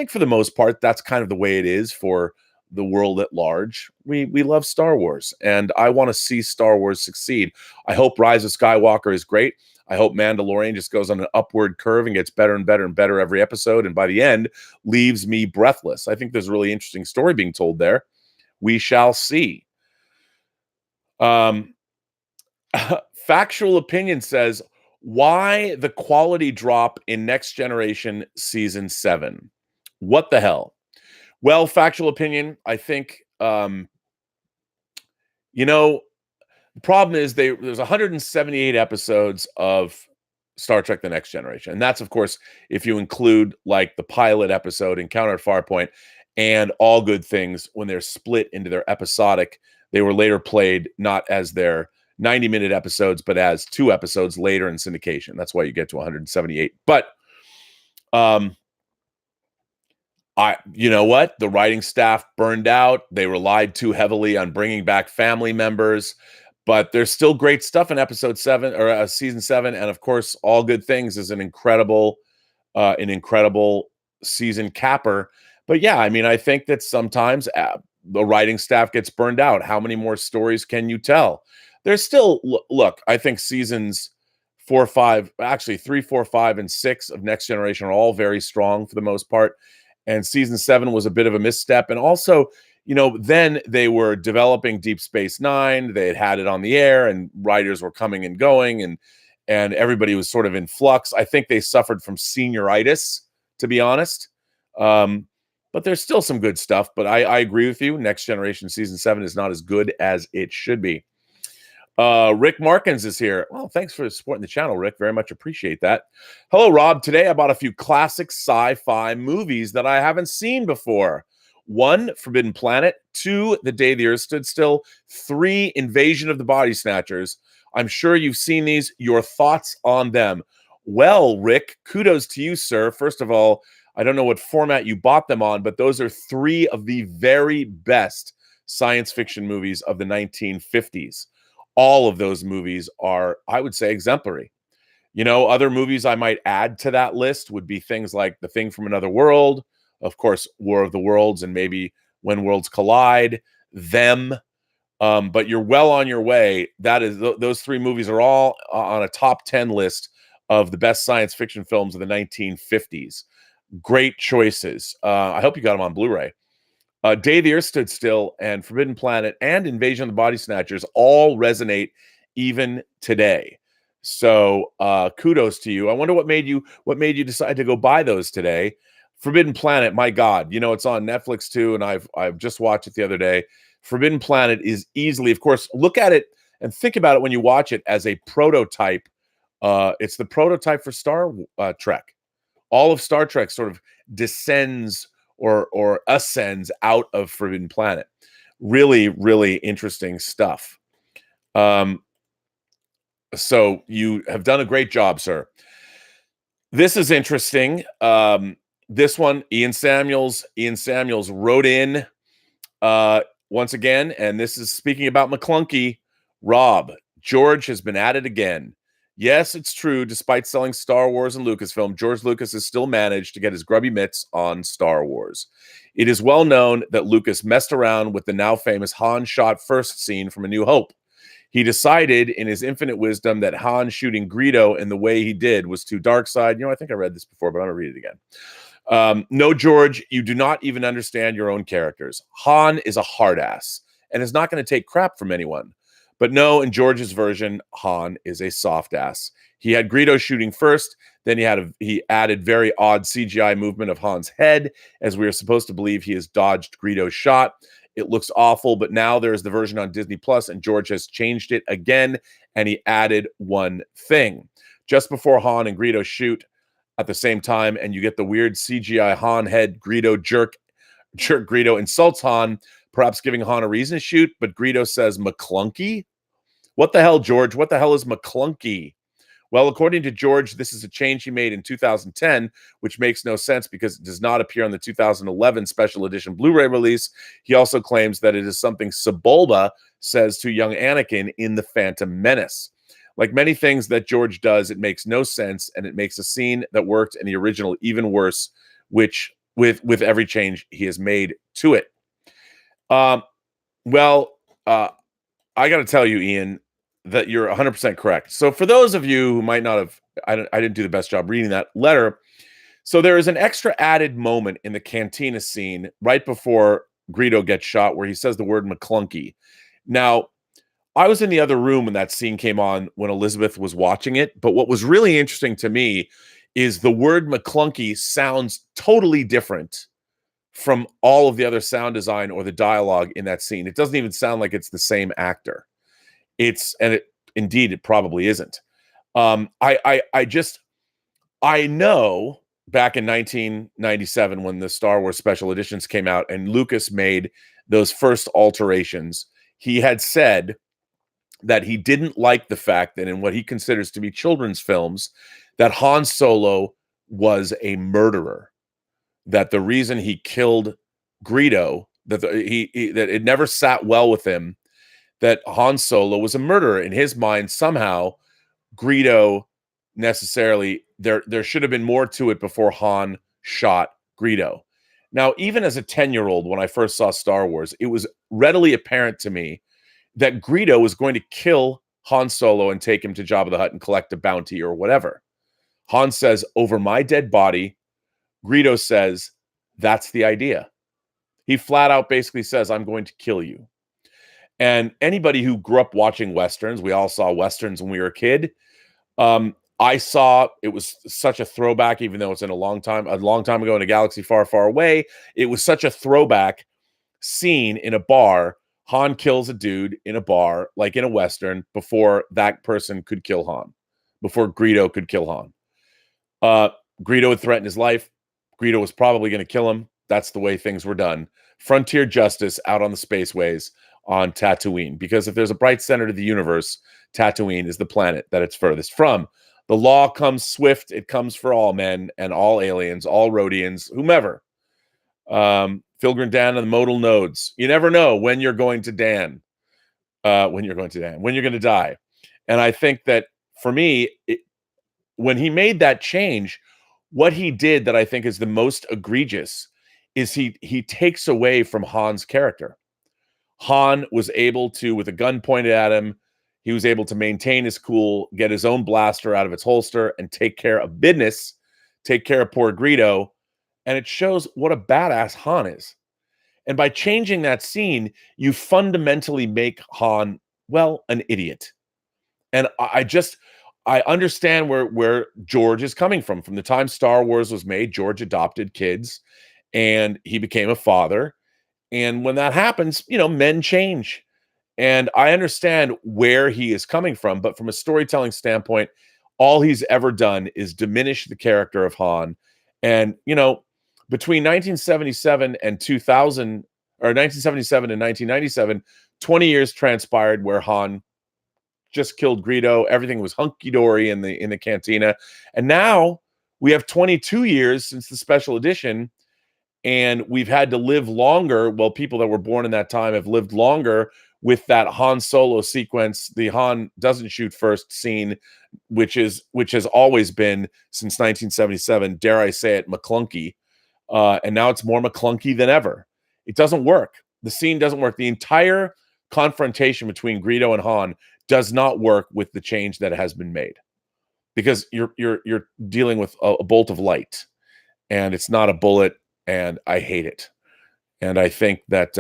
for the most part, that's kind of the way it is for the world at large. We love Star Wars, and I want to see Star Wars succeed. I hope Rise of Skywalker is great. I hope Mandalorian just goes on an upward curve and gets better and better and better every episode, and by the end leaves me breathless. I think there's a really interesting story being told there. We shall see. Factual Opinion says, why the quality drop in Next Generation season 7? What the hell? Well, Factual Opinion, I think, you know, the problem is there's 178 episodes of Star Trek The Next Generation. And that's, of course, if you include like the pilot episode, Encounter at Farpoint, and All Good Things when they're split into their episodic. They were later played not as their 90-minute episodes, but as 2 episodes later in syndication. That's why you get to 178. But you know what? The writing staff burned out. They relied too heavily on bringing back family members. But there's still great stuff in episode 7 or season 7. And of course, All Good Things is an incredible season capper. But yeah, I mean, I think that sometimes the writing staff gets burned out. How many more stories can you tell? There's still, look, I think seasons 4, 5, actually 3, 4, 5, and 6 of Next Generation are all very strong for the most part. And season 7 was a bit of a misstep. And also, you know, then they were developing Deep Space Nine. They had it on the air, and writers were coming and going, and everybody was sort of in flux. I think they suffered from senioritis, to be honest. But there's still some good stuff. But I agree with you. Next Generation season 7 is not as good as it should be. Rick Markins is here. Well, thanks for supporting the channel, Rick. Very much appreciate that. Hello, Rob. Today I bought a few classic sci-fi movies that I haven't seen before. 1, Forbidden Planet. 2, The Day the Earth Stood Still. 3, Invasion of the Body Snatchers. I'm sure you've seen these. Your thoughts on them? Well, Rick, kudos to you, sir. First of all, I don't know what format you bought them on, but those are 3 of the very best science fiction movies of the 1950s. All of those movies are, I would say, exemplary. You know, other movies I might add to that list would be things like The Thing from Another World, of course, War of the Worlds, and maybe When Worlds Collide, Them. But you're well on your way. That is, those 3 movies are all on a top 10 list of the best science fiction films of the 1950s. Great choices. I hope you got them on Blu-ray. Day the Earth Stood Still and Forbidden Planet and Invasion of the Body Snatchers all resonate even today. So kudos to you. I wonder what made you decide to go buy those today. Forbidden Planet, my God, it's on Netflix too, and I've just watched it the other day. Forbidden Planet is easily, of course, look at it and think about it when you watch it as a prototype. It's the prototype for Star Trek. All of Star Trek sort of descends or ascends out of Forbidden Planet. Really, really interesting stuff. So you have done a great job, sir. This is interesting. This one, Ian Samuels wrote in once again, and this is speaking about McClunky. Rob, George has been at it again. Yes, it's true. Despite selling Star Wars and Lucasfilm, George Lucas has still managed to get his grubby mitts on Star Wars. It is well known that Lucas messed around with the now famous Han shot first scene from A New Hope. He decided in his infinite wisdom that Han shooting Greedo in the way he did was too dark side. I think I read this before, but I'm going to read it again. No, George, you do not even understand your own characters. Han is a hard ass and is not going to take crap from anyone. But no, in George's version, Han is a soft ass. He had Greedo shooting first, then he added very odd CGI movement of Han's head, as we are supposed to believe he has dodged Greedo's shot. It looks awful, but now there's the version on Disney Plus, and George has changed it again, and he added one thing. Just before Han and Greedo shoot at the same time, and you get the weird CGI Han head Greedo jerk Greedo insults Han, perhaps giving Han a reason to shoot, but Greedo says McClunky? What the hell, George? What the hell is McClunky? Well, according to George, this is a change he made in 2010, which makes no sense because it does not appear on the 2011 special edition Blu-ray release. He also claims that it is something Sebulba says to young Anakin in The Phantom Menace. Like many things that George does, it makes no sense, and it makes a scene that worked in the original even worse, which with every change he has made to it. I got to tell you, Ian, that you're 100% correct. So for those of you who might not have, I didn't do the best job reading that letter. So there is an extra added moment in the cantina scene right before Greedo gets shot where he says the word McClunky. Now, I was in the other room when that scene came on when Elizabeth was watching it. But what was really interesting to me is the word McClunky sounds totally different from all of the other sound design or the dialogue in that scene. It doesn't even sound like it's the same actor. Indeed, it probably isn't. I know back in 1997 when the Star Wars special editions came out and Lucas made those first alterations, he had said that he didn't like the fact that in what he considers to be children's films, that Han Solo was a murderer, that the reason he killed Greedo, that it never sat well with him, that Han Solo was a murderer. In his mind, somehow, Greedo necessarily, there should have been more to it before Han shot Greedo. Now, even as a 10-year-old, when I first saw Star Wars, it was readily apparent to me that Greedo was going to kill Han Solo and take him to Jabba the Hutt and collect a bounty or whatever. Han says, "Over my dead body." Greedo says, "That's the idea." He flat out basically says, "I'm going to kill you." And anybody who grew up watching Westerns, we all saw Westerns when we were a kid. I saw, it was such a throwback, even though it's in a long time ago in a galaxy far, far away. It was such a throwback scene in a bar. Han kills a dude in a bar, like in a Western, before that person could kill Han, before Greedo could kill Han. Greedo had threatened his life. Greedo was probably going to kill him. That's the way things were done. Frontier justice out on the spaceways on Tatooine. Because if there's a bright center to the universe, Tatooine is the planet that it's furthest from. The law comes swift. It comes for all men and all aliens, all Rhodians, whomever. Filgrin Dan and the modal nodes. You never know when you're going to Dan. When you're going to die. And I think that for me, when he made that change, what he did that I think is the most egregious is he takes away from Han's character. Han was able to, with a gun pointed at him, he was able to maintain his cool, get his own blaster out of its holster, and take care of business, take care of poor Greedo. And it shows what a badass Han is. And by changing that scene, you fundamentally make Han, well, an idiot. And I understand where George is coming from. From the time Star Wars was made, George adopted kids and he became a father. And when that happens, men change. And I understand where he is coming from, but from a storytelling standpoint, all he's ever done is diminish the character of Han. And, between 1977 and 2000, or 1977 and 1997, 20 years transpired where Han just killed Greedo. Everything was hunky-dory in the cantina. And now we have 22 years since the special edition, and we've had to live longer. Well, people that were born in that time have lived longer with that Han Solo sequence, the Han doesn't shoot first scene, which has always been since 1977, dare I say it, McClunky. And now it's more McClunky than ever. It doesn't work. The scene doesn't work. The entire confrontation between Greedo and Han does not work with the change that has been made, because you're dealing with a bolt of light, and it's not a bullet, and I hate it. And I think that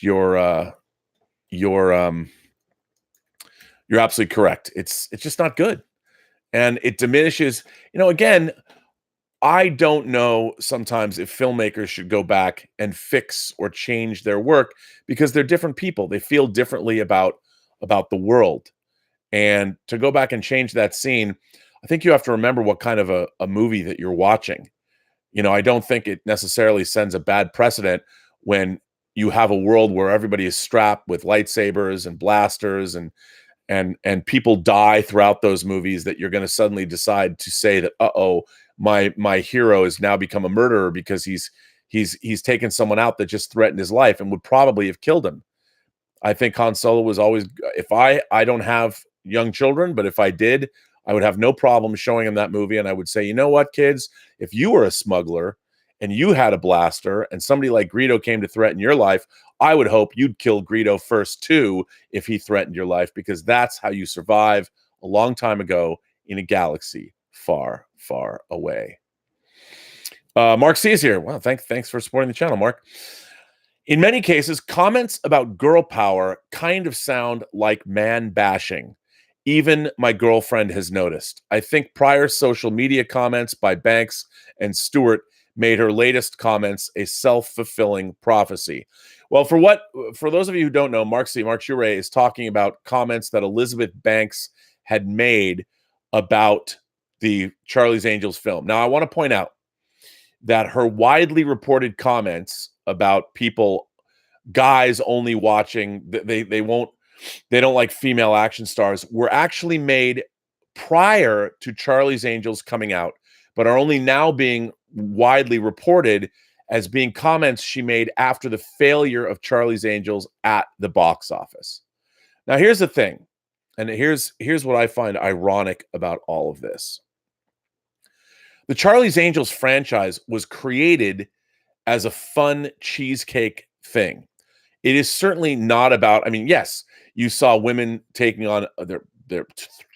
you're absolutely correct. It's just not good, and it diminishes. Again, I don't know sometimes if filmmakers should go back and fix or change their work, because they're different people. They feel differently about the world. And to go back and change that scene, I think you have to remember what kind of a movie that you're watching. I don't think it necessarily sends a bad precedent when you have a world where everybody is strapped with lightsabers and blasters and people die throughout those movies, that you're going to suddenly decide to say that, my hero has now become a murderer because he's taken someone out that just threatened his life and would probably have killed him. I think Han Solo was always, if I don't have young children, but if I did, I would have no problem showing them that movie. And I would say, you know what, kids, if you were a smuggler and you had a blaster and somebody like Greedo came to threaten your life, I would hope you'd kill Greedo first too, if he threatened your life, because that's how you survive a long time ago in a galaxy far, far away. Mark C is here. Well, thanks for supporting the channel, Mark. In many cases, comments about girl power kind of sound like man bashing. Even my girlfriend has noticed. I think prior social media comments by Banks and Stewart made her latest comments a self-fulfilling prophecy. Well, for those of you who don't know, Mark Shure is talking about comments that Elizabeth Banks had made about the Charlie's Angels film. Now, I want to point out that her widely reported comments about people, guys only watching, they don't like female action stars, were actually made prior to Charlie's Angels coming out, but are only now being widely reported as being comments she made after the failure of Charlie's Angels at the box office. Now, here's the thing, and here's what I find ironic about all of this. The Charlie's Angels franchise was created as a fun cheesecake thing. It is certainly not about, yes, you saw women taking on their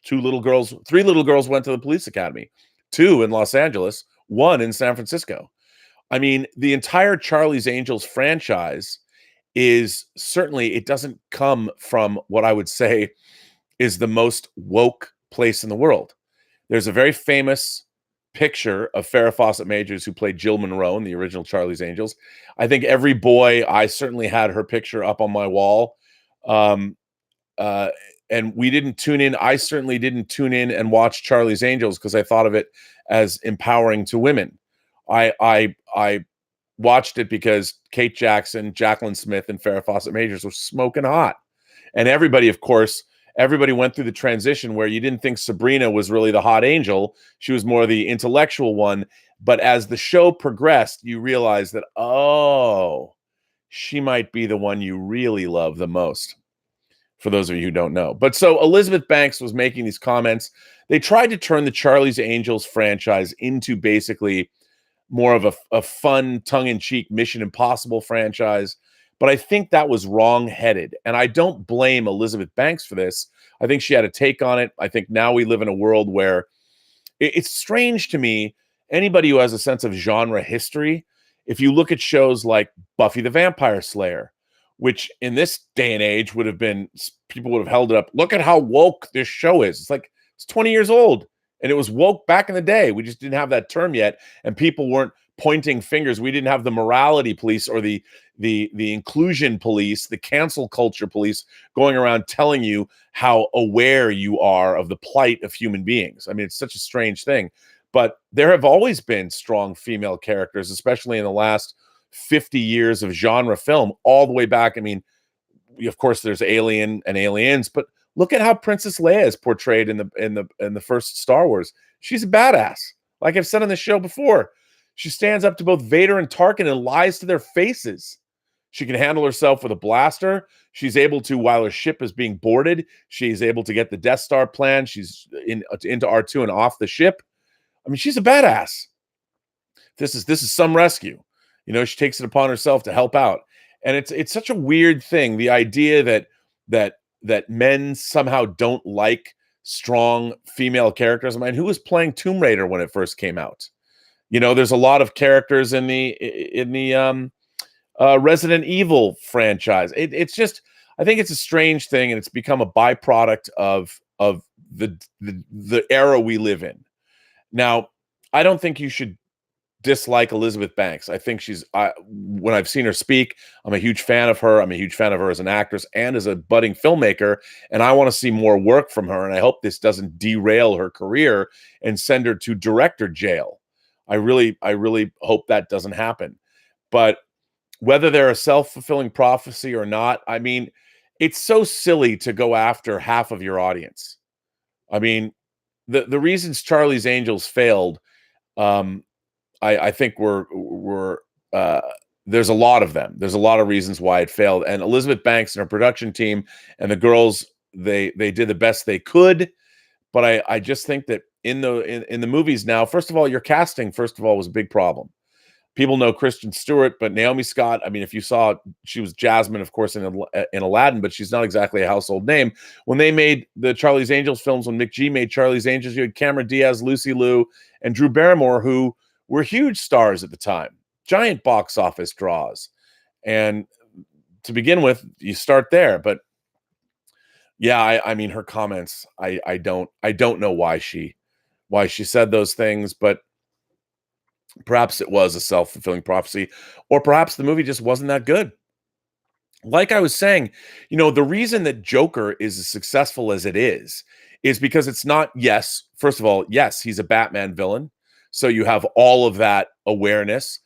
three little girls went to the police academy, 2 in Los Angeles, 1 in San Francisco. The entire Charlie's Angels franchise is certainly, it doesn't come from what I would say is the most woke place in the world. There's a very famous picture of Farrah Fawcett Majors, who played Jill Monroe in the original Charlie's Angels. I think every boy, I certainly had her picture up on my wall. And we didn't tune in. I certainly didn't tune in and watch Charlie's Angels because I thought of it as empowering to women. I watched it because Kate Jackson, Jacqueline Smith, and Farrah Fawcett Majors were smoking hot. And everybody, of course, went through the transition where you didn't think Sabrina was really the hot angel. She was more the intellectual one. But as the show progressed, you realized that, she might be the one you really love the most, for those of you who don't know. But so Elizabeth Banks was making these comments. They tried to turn the Charlie's Angels franchise into basically more of a fun, tongue-in-cheek Mission Impossible franchise. But I think that was wrong-headed. And I don't blame Elizabeth Banks for this. I think she had a take on it. I think now we live in a world where it's strange to me, anybody who has a sense of genre history, if you look at shows like Buffy the Vampire Slayer, which in this day and age would have been, people would have held it up. Look at how woke this show is. It's like, it's 20 years old and it was woke back in the day. We just didn't have that term yet. And people weren't pointing fingers. We didn't have the morality police or the inclusion police, the cancel culture police going around telling you how aware you are of the plight of human beings. I mean, it's such a strange thing. But there have always been strong female characters, especially in the last 50 years of genre film, all the way back. I mean, of course, there's Alien and Aliens, but look at how Princess Leia is portrayed in the first Star Wars. She's a badass. Like I've said on the show before, she stands up to both Vader and Tarkin and lies to their faces. She can handle herself with a blaster. She's able to, while her ship is being boarded, she's able to get the Death Star plan. She's into R2 and off the ship. I mean, she's a badass. This is some rescue. You know, she takes it upon herself to help out. And it's such a weird thing, the idea that men somehow don't like strong female characters. I mean, who was playing Tomb Raider when it first came out? You know, there's a lot of characters in the Resident Evil franchise. It's just, I think it's a strange thing, and it's become a byproduct of the era we live in. Now, I don't think you should dislike Elizabeth Banks. I think when I've seen her speak, I'm a huge fan of her. I'm a huge fan of her as an actress and as a budding filmmaker, and I want to see more work from her, and I hope this doesn't derail her career and send her to director jail. I really hope that doesn't happen. But whether they're a self-fulfilling prophecy or not, I mean, it's so silly to go after half of your audience. I mean, the reasons Charlie's Angels failed, I think there's a lot of them. There's a lot of reasons why it failed. And Elizabeth Banks and her production team and the girls, they did the best they could. But I just think that in the movies now, first of all, your casting, was a big problem. People know Kristen Stewart, but Naomi Scott, I mean, if you saw, she was Jasmine, of course, in Aladdin, but she's not exactly a household name. When they made the Charlie's Angels films, when McG made Charlie's Angels, you had Cameron Diaz, Lucy Liu, and Drew Barrymore, who were huge stars at the time, giant box office draws. And to begin with, you start there. But yeah, I mean, her comments, I don't know why she said those things, but perhaps it was a self-fulfilling prophecy, or perhaps the movie just wasn't that good. Like I was saying, you know, the reason that Joker is as successful as it is because it's not, first of all, yes, he's a Batman villain. So you have all of that awareness,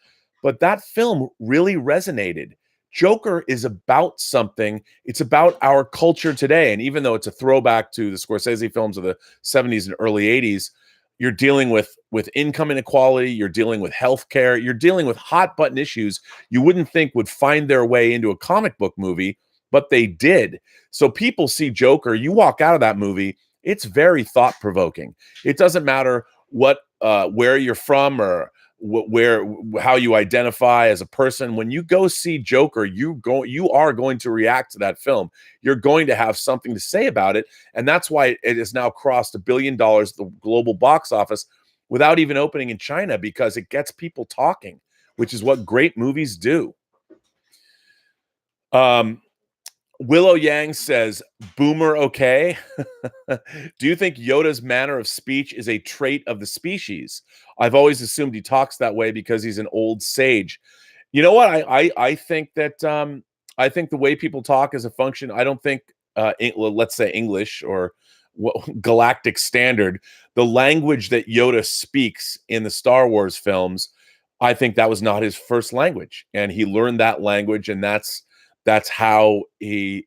but that film really resonated. Joker is about something. It's about our culture today. And even though it's a throwback to the Scorsese films of the 70s and early 80s, you're dealing with income inequality. You're dealing with healthcare. You're dealing with hot button issues you wouldn't think would find their way into a comic book movie, but they did. So people see Joker. You walk out of that movie, it's very thought provoking. It doesn't matter where you're from or how you identify as a person. When you go see Joker, you are going to react to that film. You're going to have something to say about it, and that's why it has now crossed $1 billion the global box office without even opening in China, because it gets people talking, which is what great movies do. Willow Yang says, "Boomer, okay." Do you think Yoda's manner of speech is a trait of the species? I've always assumed he talks that way because he's an old sage. You know what? I think that I think the way people talk is a function. I don't think let's say English or galactic standard, the language that Yoda speaks in the Star Wars films, I think that was not his first language, and he learned that language, and that's how he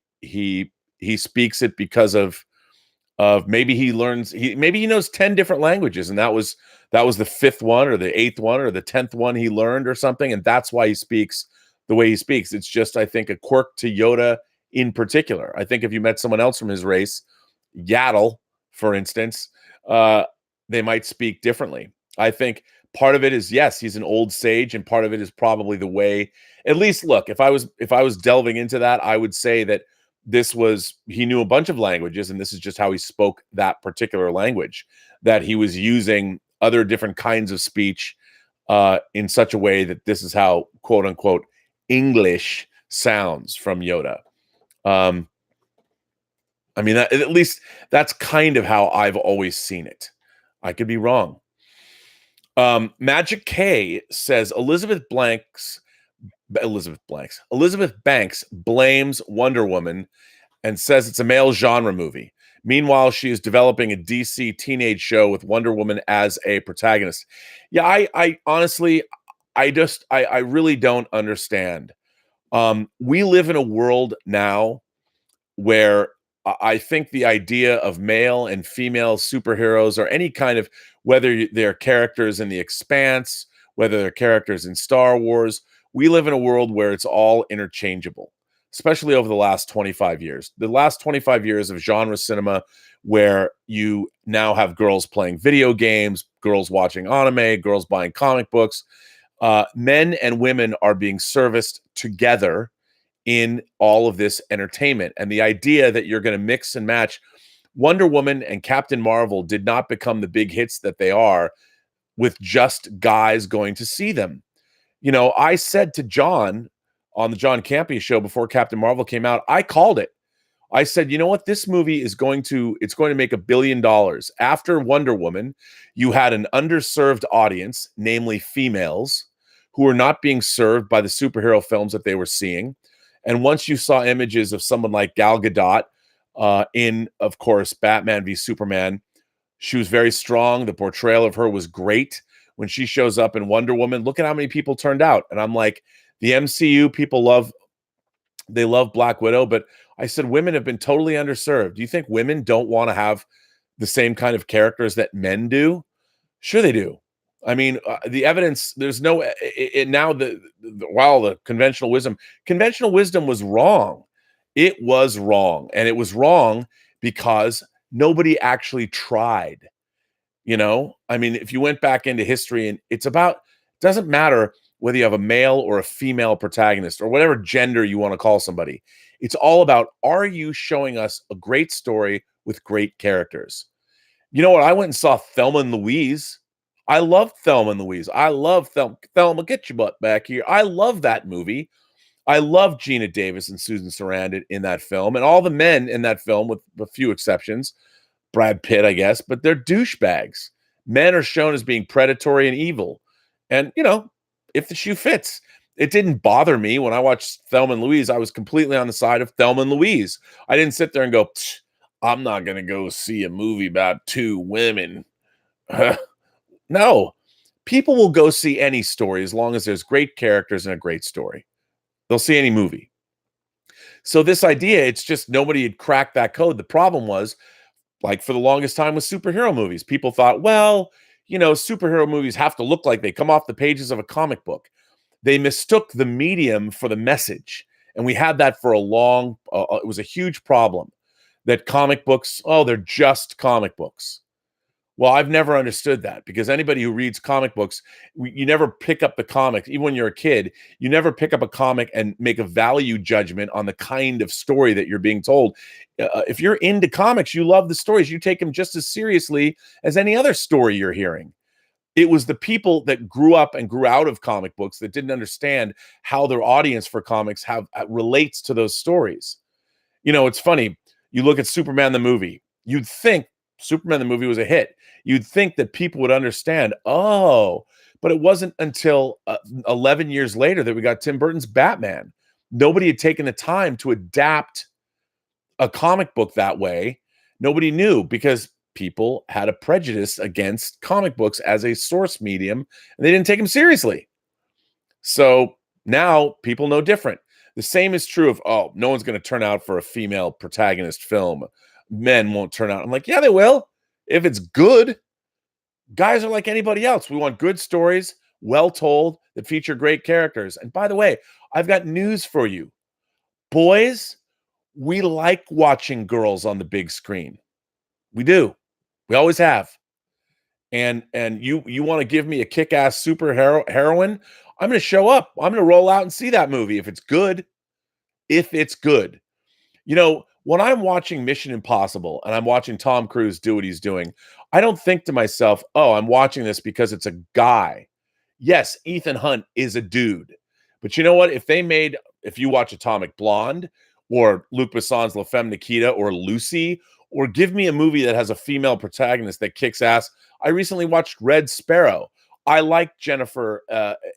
speaks it, because of maybe he knows 10 different languages, and that was the fifth one or the eighth one or the 10th one he learned or something, and that's why he speaks the way he speaks. It's just, I think, a quirk to Yoda in particular. I think if you met someone else from his race, Yaddle, for instance, they might speak differently. I think part of it is, yes, he's an old sage, and part of it is probably the way, at least, look, if I was delving into that, I would say that he knew a bunch of languages, and this is just how he spoke that particular language, that he was using other different kinds of speech in such a way that this is how quote unquote English sounds from Yoda. I mean, at least that's kind of how I've always seen it. I could be wrong. Magic K says Elizabeth Banks blames Wonder Woman and says it's a male genre movie. Meanwhile, she is developing a DC teenage show with Wonder Woman as a protagonist. Yeah, I honestly, I really don't understand. We live in a world now where I think the idea of male and female superheroes, or any kind of, whether they're characters in The Expanse, whether they're characters in Star Wars, we live in a world where it's all interchangeable, especially over the last 25 years. The last 25 years of genre cinema, where you now have girls playing video games, girls watching anime, girls buying comic books. Men and women are being serviced together in all of this entertainment. And the idea that you're going to mix and match, Wonder Woman and Captain Marvel did not become the big hits that they are with just guys going to see them. You know, I said to John on the John Campea show before Captain Marvel came out, I called it. I said, you know what? This movie is going to make $1 billion. After Wonder Woman, you had an underserved audience, namely females, who were not being served by the superhero films that they were seeing. And once you saw images of someone like Gal Gadot in, of course, Batman v Superman, she was very strong. The portrayal of her was great. When she shows up in Wonder Woman, look at how many people turned out. And I'm like, the MCU people love Black Widow, but I said women have been totally underserved. Do you think women don't want to have the same kind of characters that men do? Sure they do. I mean, the evidence, there's no, now while the conventional wisdom was wrong. It was wrong. And it was wrong because nobody actually tried. You know, I mean, if you went back into history, and doesn't matter whether you have a male or a female protagonist or whatever gender you want to call somebody. It's all about, are you showing us a great story with great characters? You know what? I went and saw Thelma and Louise. I love Thelma and Louise. I love Thelma, get your butt back here. I love that movie. I love Gina Davis and Susan Sarandon in that film, and all the men in that film, with a few exceptions. Brad Pitt, I guess, but they're douchebags. Men are shown as being predatory and evil. And, you know, if the shoe fits, it didn't bother me when I watched Thelma and Louise. I was completely on the side of Thelma and Louise. I didn't sit there and go, I'm not going to go see a movie about two women. No, people will go see any story as long as there's great characters and a great story. They'll see any movie. So this idea, it's just nobody had cracked that code. The problem was, like for the longest time with superhero movies, people thought, well, you know, superhero movies have to look like they come off the pages of a comic book. They mistook the medium for the message. And we had that for a long, it was a huge problem that comic books, they're just comic books. Well, I've never understood that, because anybody who reads comic books, you never pick up the comic. Even when you're a kid, you never pick up a comic and make a value judgment on the kind of story that you're being told. If you're into comics, you love the stories. You take them just as seriously as any other story you're hearing. It was the people that grew up and grew out of comic books that didn't understand how their audience for comics relates to those stories. You know, it's funny. You look at Superman the movie. You'd think Superman the movie was a hit. You'd think that people would understand, but it wasn't until 11 years later that we got Tim Burton's Batman. Nobody had taken the time to adapt a comic book that way. Nobody knew, because people had a prejudice against comic books as a source medium, and they didn't take them seriously. So now people know different. The same is true of, no one's going to turn out for a female protagonist film. Men won't turn out. I'm like, yeah, they will. If it's good. Guys are like anybody else. We want good stories, well told, that feature great characters. And by the way, I've got news for you. Boys, we like watching girls on the big screen. We do. We always have. And you want to give me a kick-ass super heroine? I'm going to show up. I'm going to roll out and see that movie if it's good. If it's good. You know, when I'm watching Mission Impossible and I'm watching Tom Cruise do what he's doing, I don't think to myself, I'm watching this because it's a guy. Yes, Ethan Hunt is a dude. But you know what? If you watch Atomic Blonde or Luc Besson's La Femme Nikita or Lucy, or give me a movie that has a female protagonist that kicks ass. I recently watched Red Sparrow. I liked Jennifer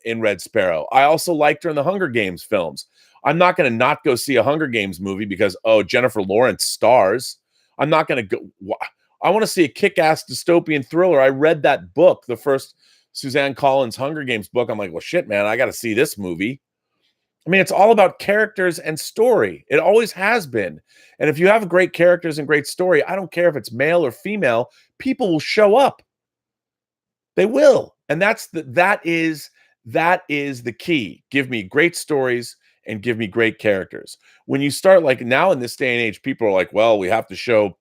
in Red Sparrow. I also liked her in the Hunger Games films. I'm not going to not go see a Hunger Games movie because, oh, Jennifer Lawrence stars. I'm not going to go. I want to see a kick-ass dystopian thriller. I read that book, the first Suzanne Collins Hunger Games book. I'm like, well, shit, man, I got to see this movie. I mean, it's all about characters and story. It always has been. And if you have great characters and great story, I don't care if it's male or female, people will show up. They will. And that is the key. Give me great stories and give me great characters. When you start, like now in this day and age, people are like, well, we have to show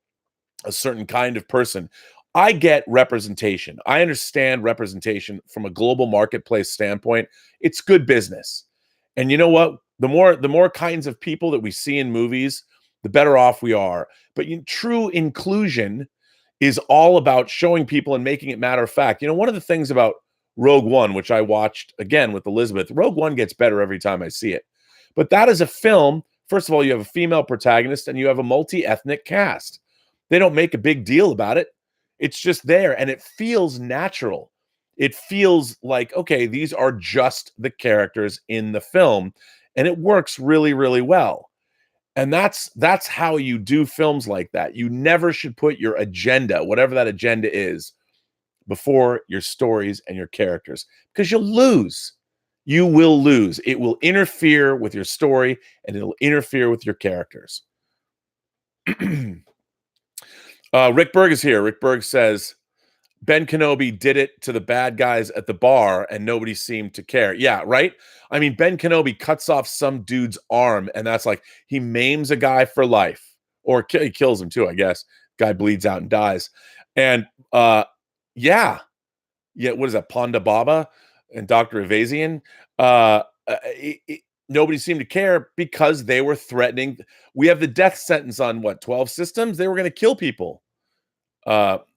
a certain kind of person. I get representation. I understand representation from a global marketplace standpoint. It's good business. And you know what? The more kinds of people that we see in movies, the better off we are. But true inclusion is all about showing people and making it matter of fact. You know, one of the things about Rogue One, which I watched again with Elizabeth, Rogue One gets better every time I see it. But that is a film. First of all, you have a female protagonist and you have a multi-ethnic cast. They don't make a big deal about it. It's just there and it feels natural. It feels like, okay, these are just the characters in the film, and it works really, really well. And that's how you do films like that. You never should put your agenda, whatever that agenda is, before your stories and your characters, because you'll lose. You will lose. It will interfere with your story and it'll interfere with your characters. Rick Berg is here. Rick Berg says, Ben Kenobi did it to the bad guys at the bar and nobody seemed to care. Yeah, right? I mean, Ben Kenobi cuts off some dude's arm and that's like he maims a guy for life. Or he kills him too, I guess. Guy bleeds out and dies. And yeah, what is that? Ponda Baba and Dr. Evasian? Nobody seemed to care because they were threatening. We have the death sentence on 12 systems? They were going to kill people.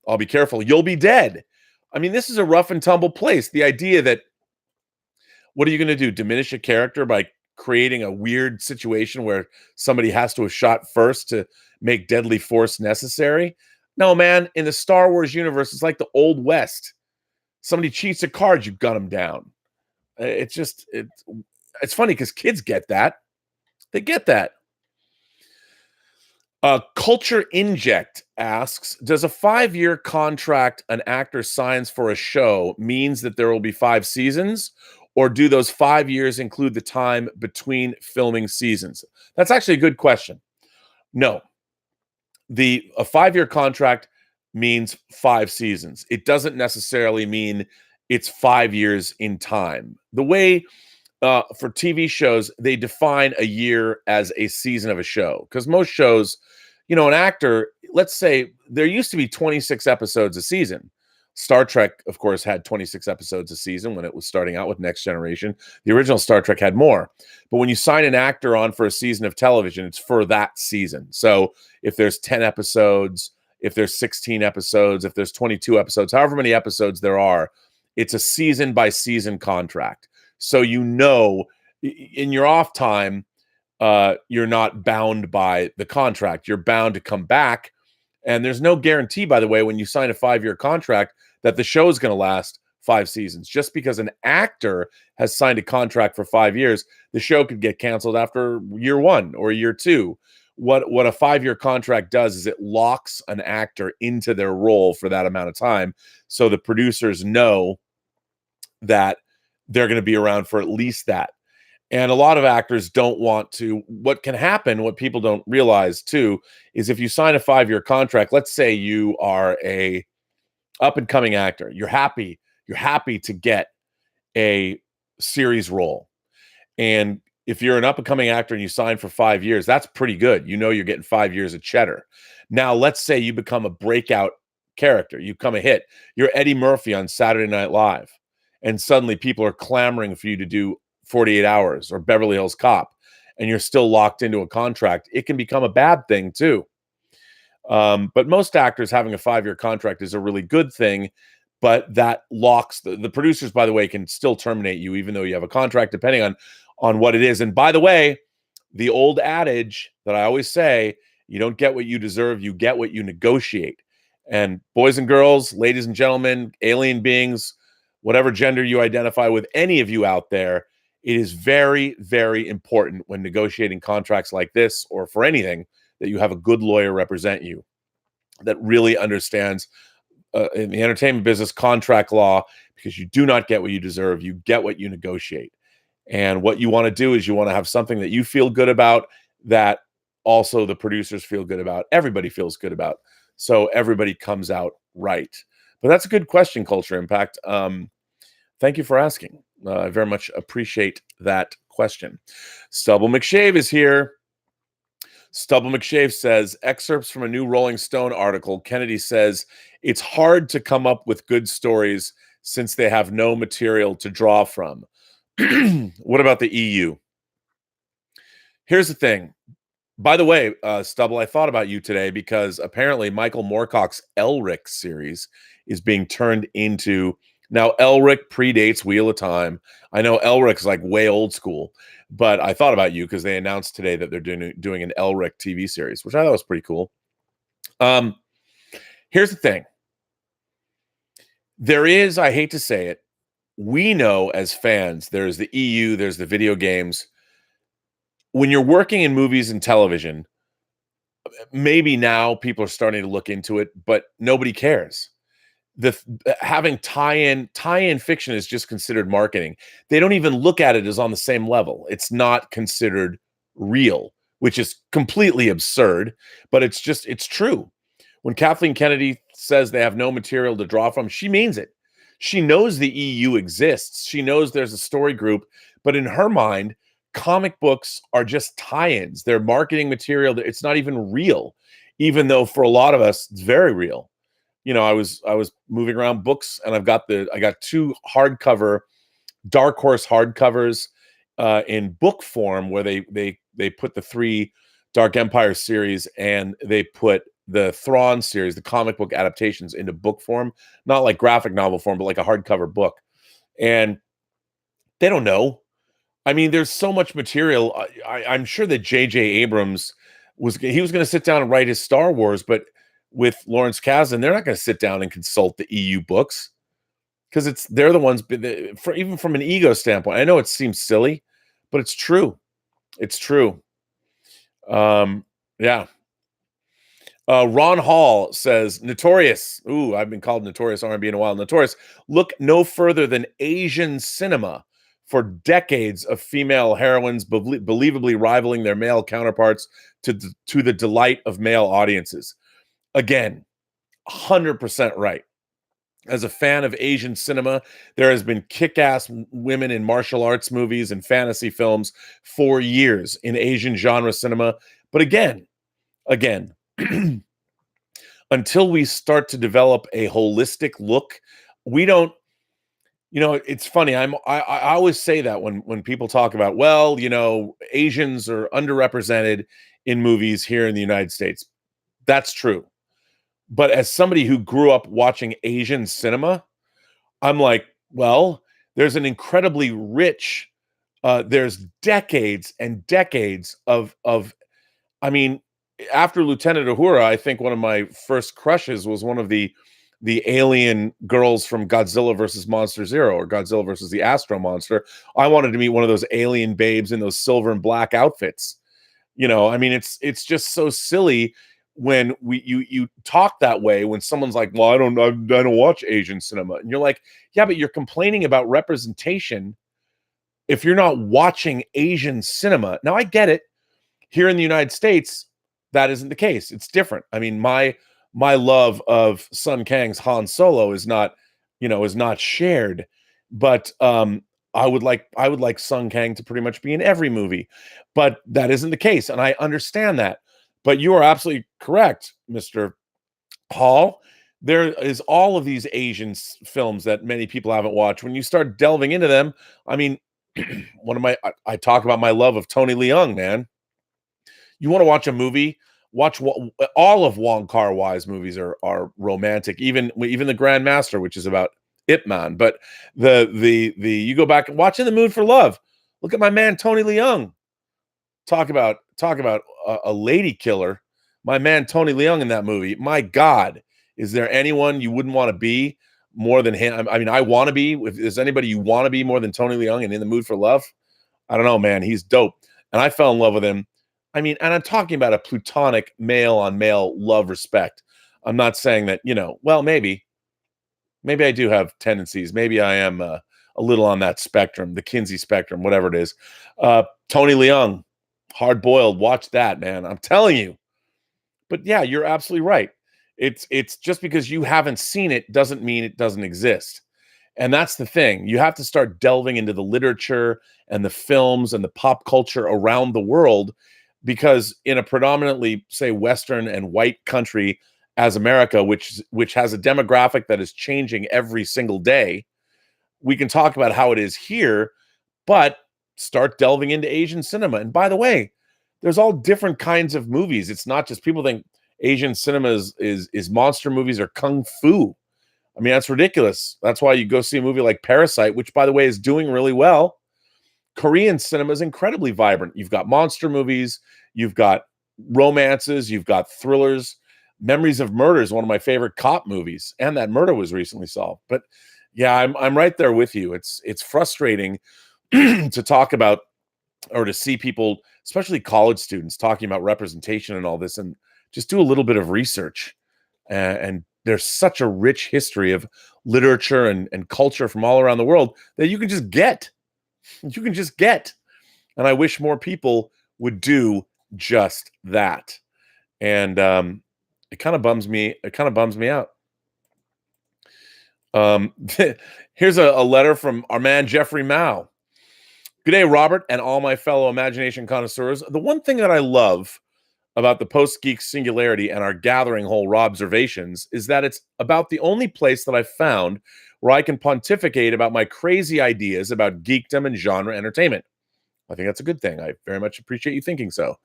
I'll be careful. You'll be dead. I mean, this is a rough and tumble place. The idea that, what are you going to do? Diminish a character by creating a weird situation where somebody has to have shot first to make deadly force necessary? No, man. In the Star Wars universe, it's like the Old West. Somebody cheats a card, you gun them down. It's funny because kids get that. They get that. Culture Inject asks, does a 5-year contract an actor signs for a show means that there will be 5 seasons, or do those 5 years include the time between filming seasons? That's actually a good question. No. A 5-year contract means 5 seasons. It doesn't necessarily mean it's 5 years in time. The way for TV shows, they define a year as a season of a show, because most shows, an actor, let's say there used to be 26 episodes a season. Star Trek, of course, had 26 episodes a season when it was starting out with Next Generation. The original Star Trek had more. But when you sign an actor on for a season of television, it's for that season. So if there's 10 episodes, if there's 16 episodes, if there's 22 episodes, however many episodes there are, it's a season by season contract. So in your off time, you're not bound by the contract. You're bound to come back. And there's no guarantee, by the way, when you sign a 5-year contract that the show is going to last 5 seasons. Just because an actor has signed a contract for 5 years, the show could get canceled after year 1 or year 2. What a 5-year contract does is it locks an actor into their role for that amount of time. So the producers know that they're going to be around for at least that. And a lot of actors don't want to. What can happen, what people don't realize too, is if you sign a 5-year contract, let's say you are a up-and-coming actor, you're happy to get a series role. And if you're an up-and-coming actor and you sign for 5 years, that's pretty good. You're getting 5 years of cheddar. Now, let's say you become a breakout character. You become a hit. You're Eddie Murphy on Saturday Night Live. And suddenly people are clamoring for you to do 48 Hours or Beverly Hills Cop, and you're still locked into a contract. It can become a bad thing too. But most actors having a 5-year contract is a really good thing. but that locks the producers, by the way, can still terminate you even though you have a contract, depending on what it is. And by the way, the old adage that I always say, you don't get what you deserve, you get what you negotiate. And boys and girls, ladies and gentlemen, alien beings, whatever gender you identify with, any of you out there, it is very, very important when negotiating contracts like this or for anything that you have a good lawyer represent you that really understands in the entertainment business contract law, because you do not get what you deserve. You get what you negotiate. And what you want to do is you want to have something that you feel good about, that also the producers feel good about, everybody feels good about, so everybody comes out right. But that's a good question, Culture Impact. Thank you for asking. I very much appreciate that question. Stubble McShave is here. Stubble McShave says, excerpts from a new Rolling Stone article. Kennedy says, it's hard to come up with good stories since they have no material to draw from. What about the EU? Here's the thing. By the way, Stubble, I thought about you today because apparently Michael Moorcock's Elric series is being turned into... Now, Elric predates Wheel of Time. I know Elric's like way old school, but I thought about you because they announced today that they're doing an Elric TV series, which I thought was pretty cool. Here's the thing. There is, I hate to say it, we know as fans, there's the EU, there's the video games. When you're working in movies and television, maybe now people are starting to look into it, but nobody cares. Having tie-in fiction is just considered marketing. They don't even look at it as on the same level. It's not considered real, which is completely absurd, but it's true. When Kathleen Kennedy says they have no material to draw from, she means it. She knows the EU exists. She knows there's a story group, but in her mind, comic books are just tie-ins. They're marketing material. It's not even real, even though for a lot of us, it's very real. You know, I was moving around books, and I got 2 hardcover Dark Horse hardcovers in book form, where they put the 3 Dark Empire series and they put the Thrawn series, the comic book adaptations, into book form, not like graphic novel form, but like a hardcover book. And they don't know. I mean, there's so much material. I'm sure that J.J. Abrams was going to sit down and write his Star Wars, but with Lawrence Kasdan, they're not going to sit down and consult the EU books because they're the ones, even from an ego standpoint. I know it seems silly, but it's true. It's true. Yeah. Ron Hall says, Notorious. Ooh, I've been called Notorious R&B in a while. Notorious. Look no further than Asian cinema for decades of female heroines believably rivaling their male counterparts to the delight of male audiences. Again, 100% right. As a fan of Asian cinema, there has been kick-ass women in martial arts movies and fantasy films for years in Asian genre cinema. But again, until we start to develop a holistic look, we don't, you know, it's funny. I always say that when people talk about, well, you know, Asians are underrepresented in movies here in the United States. That's true. But as somebody who grew up watching Asian cinema, I'm like, well, there's an incredibly rich, there's decades and decades of, I mean, after Lieutenant Uhura, I think one of my first crushes was one of the alien girls from Godzilla versus Monster Zero, or Godzilla versus the Astro Monster. I wanted to meet one of those alien babes in those silver and black outfits. You know, I mean, it's just so silly when you talk that way when someone's like, well, I don't watch Asian cinema, and you're like, yeah, but you're complaining about representation if you're not watching Asian cinema. Now I get it. Here in the United States, that isn't the case. It's different. I mean, my love of Sun Kang's Han Solo is not shared, but I would like Sun Kang to pretty much be in every movie, but that isn't the case, and I understand that. But you are absolutely correct, Mr. Hall. There is all of these Asian films that many people haven't watched. When you start delving into them, I mean, I talk about my love of Tony Leung, man. You want to watch a movie? Watch all of Wong Kar-wai's movies are romantic. Even the Grandmaster, which is about Ip Man. But the you go back and watch In the Mood for Love. Look at my man Tony Leung. Talk about a lady killer. My man Tony Leung in that movie. My God, is there anyone you wouldn't want to be more than him? I mean, I want to be. If there's anybody you want to be more than Tony Leung and In the Mood for Love, I don't know, man. He's dope, and I fell in love with him. I mean, and I'm talking about a plutonic male on male love respect. I'm not saying that, well, maybe I do have tendencies. Maybe I am a little on that spectrum, the Kinsey spectrum, whatever it is. Tony Leung, hard boiled. Watch that, man. I'm telling you. But yeah, you're absolutely right. It's just because you haven't seen it doesn't mean it doesn't exist. And that's the thing. You have to start delving into the literature and the films and the pop culture around the world, because in a predominantly, say, Western and white country as America, which has a demographic that is changing every single day, we can talk about how it is here, but start delving into Asian cinema. And by the way, there's all different kinds of movies. It's not just, people think Asian cinema is monster movies or kung fu. I mean, that's ridiculous. That's why you go see a movie like Parasite, which, by the way, is doing really well. Korean cinema is incredibly vibrant. You've got monster movies, you've got romances, you've got thrillers. Memories of Murder is one of my favorite cop movies, and that murder was recently solved. But yeah, I'm right there with you. It's frustrating to talk about, or to see people, especially college students, talking about representation and all this, and just do a little bit of research. And there's such a rich history of literature and culture from all around the world that you can just get. You can just get. And I wish more people would do just that. And it kind of bums me. It kind of bums me out. Here's a letter from our man Jeffrey Mao. Good day, Robert, and all my fellow imagination connoisseurs. The one thing that I love about the Post-Geek Singularity and our gathering hole Robservations is that it's about the only place that I've found where I can pontificate about my crazy ideas about geekdom and genre entertainment. I think that's a good thing. I very much appreciate you thinking so.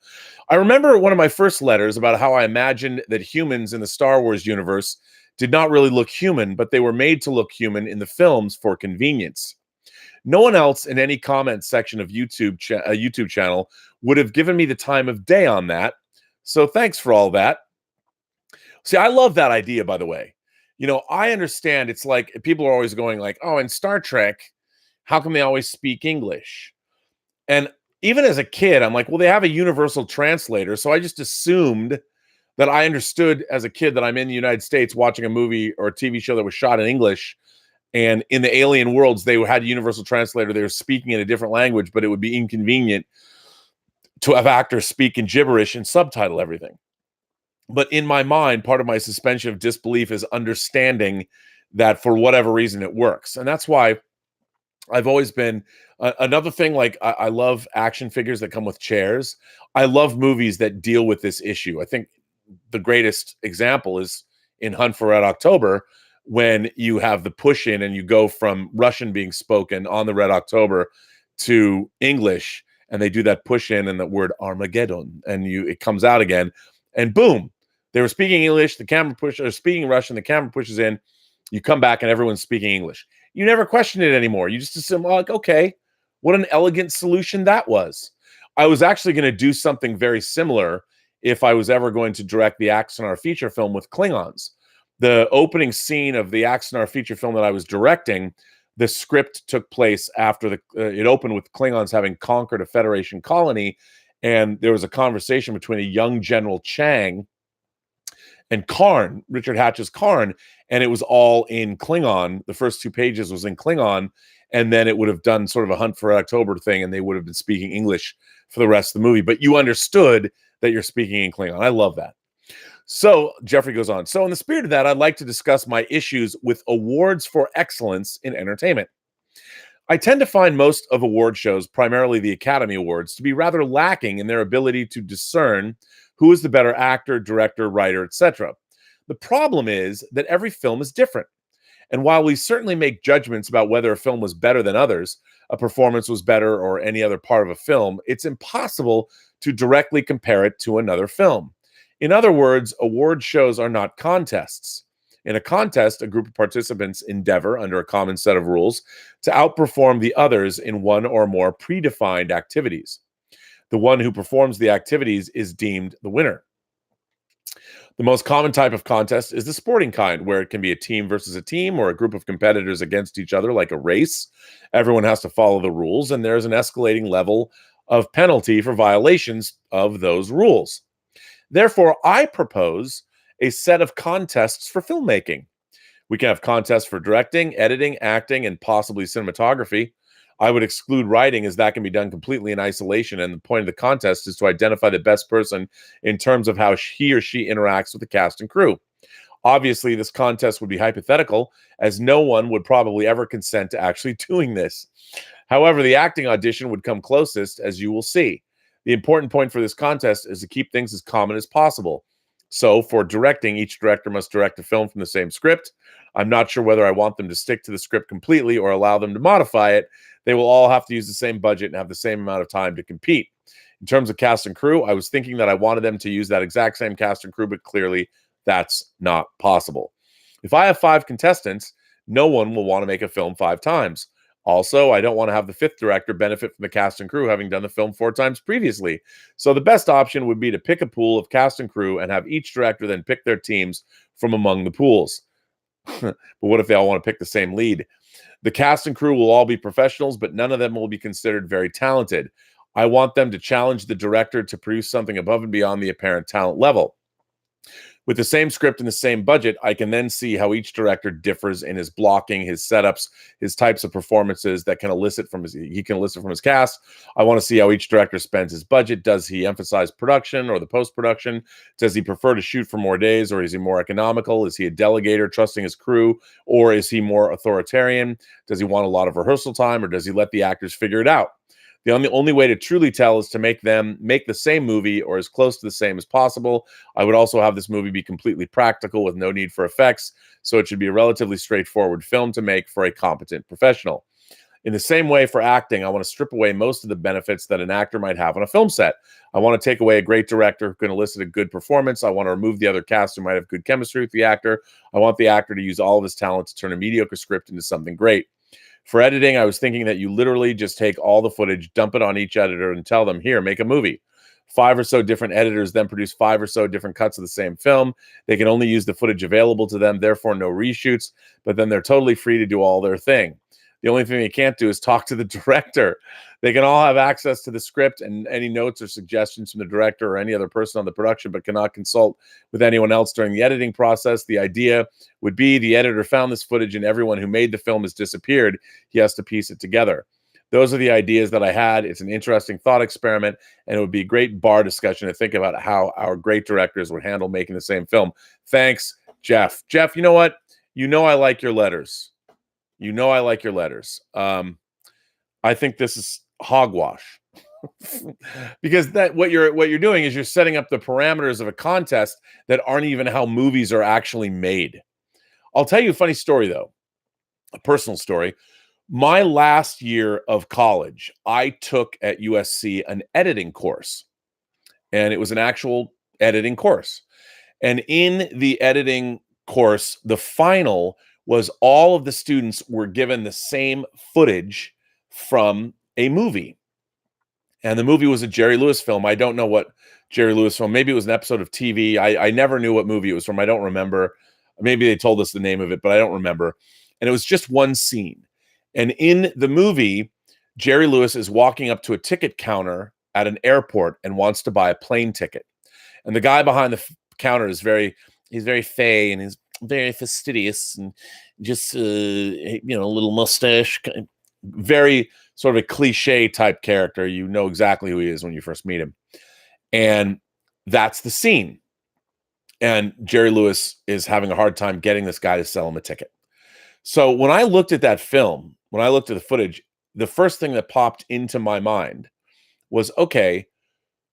I remember one of my first letters about how I imagined that humans in the Star Wars universe did not really look human, but they were made to look human in the films for convenience. No one else in any comment section of YouTube channel would have given me the time of day on that. So thanks for all that. See, I love that idea, by the way. I understand it's like people are always going like, oh, in Star Trek, how come they always speak English? And even as a kid, I'm like, well, they have a universal translator. So I just assumed that I understood as a kid that I'm in the United States watching a movie or a TV show that was shot in English. And in the alien worlds, they had a universal translator. They were speaking in a different language, but it would be inconvenient to have actors speak in gibberish and subtitle everything. But in my mind, part of my suspension of disbelief is understanding that for whatever reason it works. And that's why I've always been another thing. Like I love action figures that come with chairs. I love movies that deal with this issue. I think the greatest example is in Hunt for Red October, when you have the push in and you go from Russian being spoken on the Red October to English, and they do that push in and the word Armageddon, and it comes out again, and boom, they were speaking English, the camera pushes, or speaking Russian, the camera pushes in, you come back and everyone's speaking English. You never question it anymore. You just assume, like, okay, what an elegant solution that was. I was actually going to do something very similar if I was ever going to direct the Axanar feature film with Klingons. The opening scene of the Axanar feature film that I was directing, the script took place after it opened with Klingons having conquered a Federation colony, and there was a conversation between a young General Chang and Karn, Richard Hatch's Karn, and it was all in Klingon. The first 2 pages was in Klingon, and then it would have done sort of a Hunt for October thing, and they would have been speaking English for the rest of the movie. But you understood that you're speaking in Klingon. I love that. So Jeffrey goes on. So in the spirit of that, I'd like to discuss my issues with awards for excellence in entertainment. I tend to find most of award shows, primarily the Academy Awards, to be rather lacking in their ability to discern who is the better actor, director, writer, etc. The problem is that every film is different. And while we certainly make judgments about whether a film was better than others, a performance was better, or any other part of a film, it's impossible to directly compare it to another film. In other words, award shows are not contests. In a contest, a group of participants endeavor, under a common set of rules, to outperform the others in one or more predefined activities. The one who performs the activities is deemed the winner. The most common type of contest is the sporting kind, where it can be a team versus a team or a group of competitors against each other, like a race. Everyone has to follow the rules, and there's an escalating level of penalty for violations of those rules. Therefore, I propose a set of contests for filmmaking. We can have contests for directing, editing, acting, and possibly cinematography. I would exclude writing, as that can be done completely in isolation, and the point of the contest is to identify the best person in terms of how he or she interacts with the cast and crew. Obviously, this contest would be hypothetical, as no one would probably ever consent to actually doing this. However, the acting audition would come closest, as you will see. The important point for this contest is to keep things as common as possible. So, for directing, each director must direct a film from the same script. I'm not sure whether I want them to stick to the script completely or allow them to modify it. They will all have to use the same budget and have the same amount of time to compete. In terms of cast and crew, I was thinking that I wanted them to use that exact same cast and crew, but clearly that's not possible. If I have 5 contestants, no one will want to make a film 5 times. Also, I don't want to have the 5th director benefit from the cast and crew having done the film 4 times previously. So the best option would be to pick a pool of cast and crew and have each director then pick their teams from among the pools. But what if they all want to pick the same lead? The cast and crew will all be professionals, but none of them will be considered very talented. I want them to challenge the director to produce something above and beyond the apparent talent level. With the same script and the same budget, I can then see how each director differs in his blocking, his setups, his types of performances that he can elicit from his cast. I want to see how each director spends his budget. Does he emphasize production or the post-production? Does he prefer to shoot for more days, or is he more economical? Is he a delegator, trusting his crew, or is he more authoritarian? Does he want a lot of rehearsal time, or does he let the actors figure it out? The only way to truly tell is to make them make the same movie or as close to the same as possible. I would also have this movie be completely practical with no need for effects, so it should be a relatively straightforward film to make for a competent professional. In the same way, for acting, I want to strip away most of the benefits that an actor might have on a film set. I want to take away a great director who can elicit a good performance. I want to remove the other cast who might have good chemistry with the actor. I want the actor to use all of his talent to turn a mediocre script into something great. For editing, I was thinking that you literally just take all the footage, dump it on each editor, and tell them, here, make a movie. 5 or so different editors then produce 5 or so different cuts of the same film. They can only use the footage available to them, therefore no reshoots, but then they're totally free to do all their thing. The only thing they can't do is talk to the director. They can all have access to the script and any notes or suggestions from the director or any other person on the production, but cannot consult with anyone else during the editing process. The idea would be the editor found this footage and everyone who made the film has disappeared. He has to piece it together. Those are the ideas that I had. It's an interesting thought experiment, and it would be a great bar discussion to think about how our great directors would handle making the same film. Thanks, Jeff. Jeff, you know what? You know I like your letters. I think this is hogwash. Because what you're doing is you're setting up the parameters of a contest that aren't even how movies are actually made. I'll tell you a funny story, though, a personal story. My last year of college, I took at USC an editing course, and it was an actual editing course. And in the editing course, the final was all of the students were given the same footage from a movie. And the movie was a Jerry Lewis film. I don't know what Jerry Lewis film. Maybe it was an episode of TV. I never knew what movie it was from. I don't remember. Maybe they told us the name of it, but I don't remember. And it was just one scene. And in the movie, Jerry Lewis is walking up to a ticket counter at an airport and wants to buy a plane ticket. And the guy behind the counter is he's very fey, and he's very fastidious, and just a little mustache, very sort of a cliche type character. You know exactly who he is when you first meet him. And that's the scene. And Jerry Lewis is having a hard time getting this guy to sell him a ticket. So when I looked at that film, when I looked at the footage, the first thing that popped into my mind was, okay,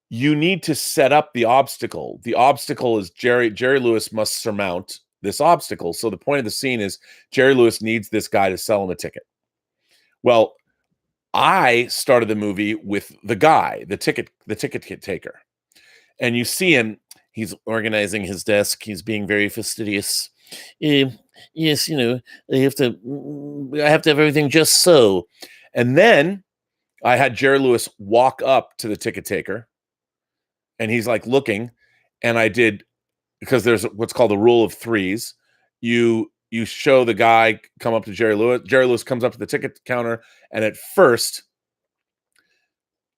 you need to set up the obstacle. The obstacle is Jerry Lewis must surmount this obstacle. So the point of the scene is Jerry Lewis needs this guy to sell him a ticket. Well, I started the movie with the guy, the ticket taker. And you see him, he's organizing his desk. He's being very fastidious. Yes, I have to have everything just so. And then I had Jerry Lewis walk up to the ticket taker, and he's like looking, and I did, because there's what's called the rule of threes. You show the guy come up to Jerry Lewis. Jerry Lewis comes up to the ticket counter, and at first,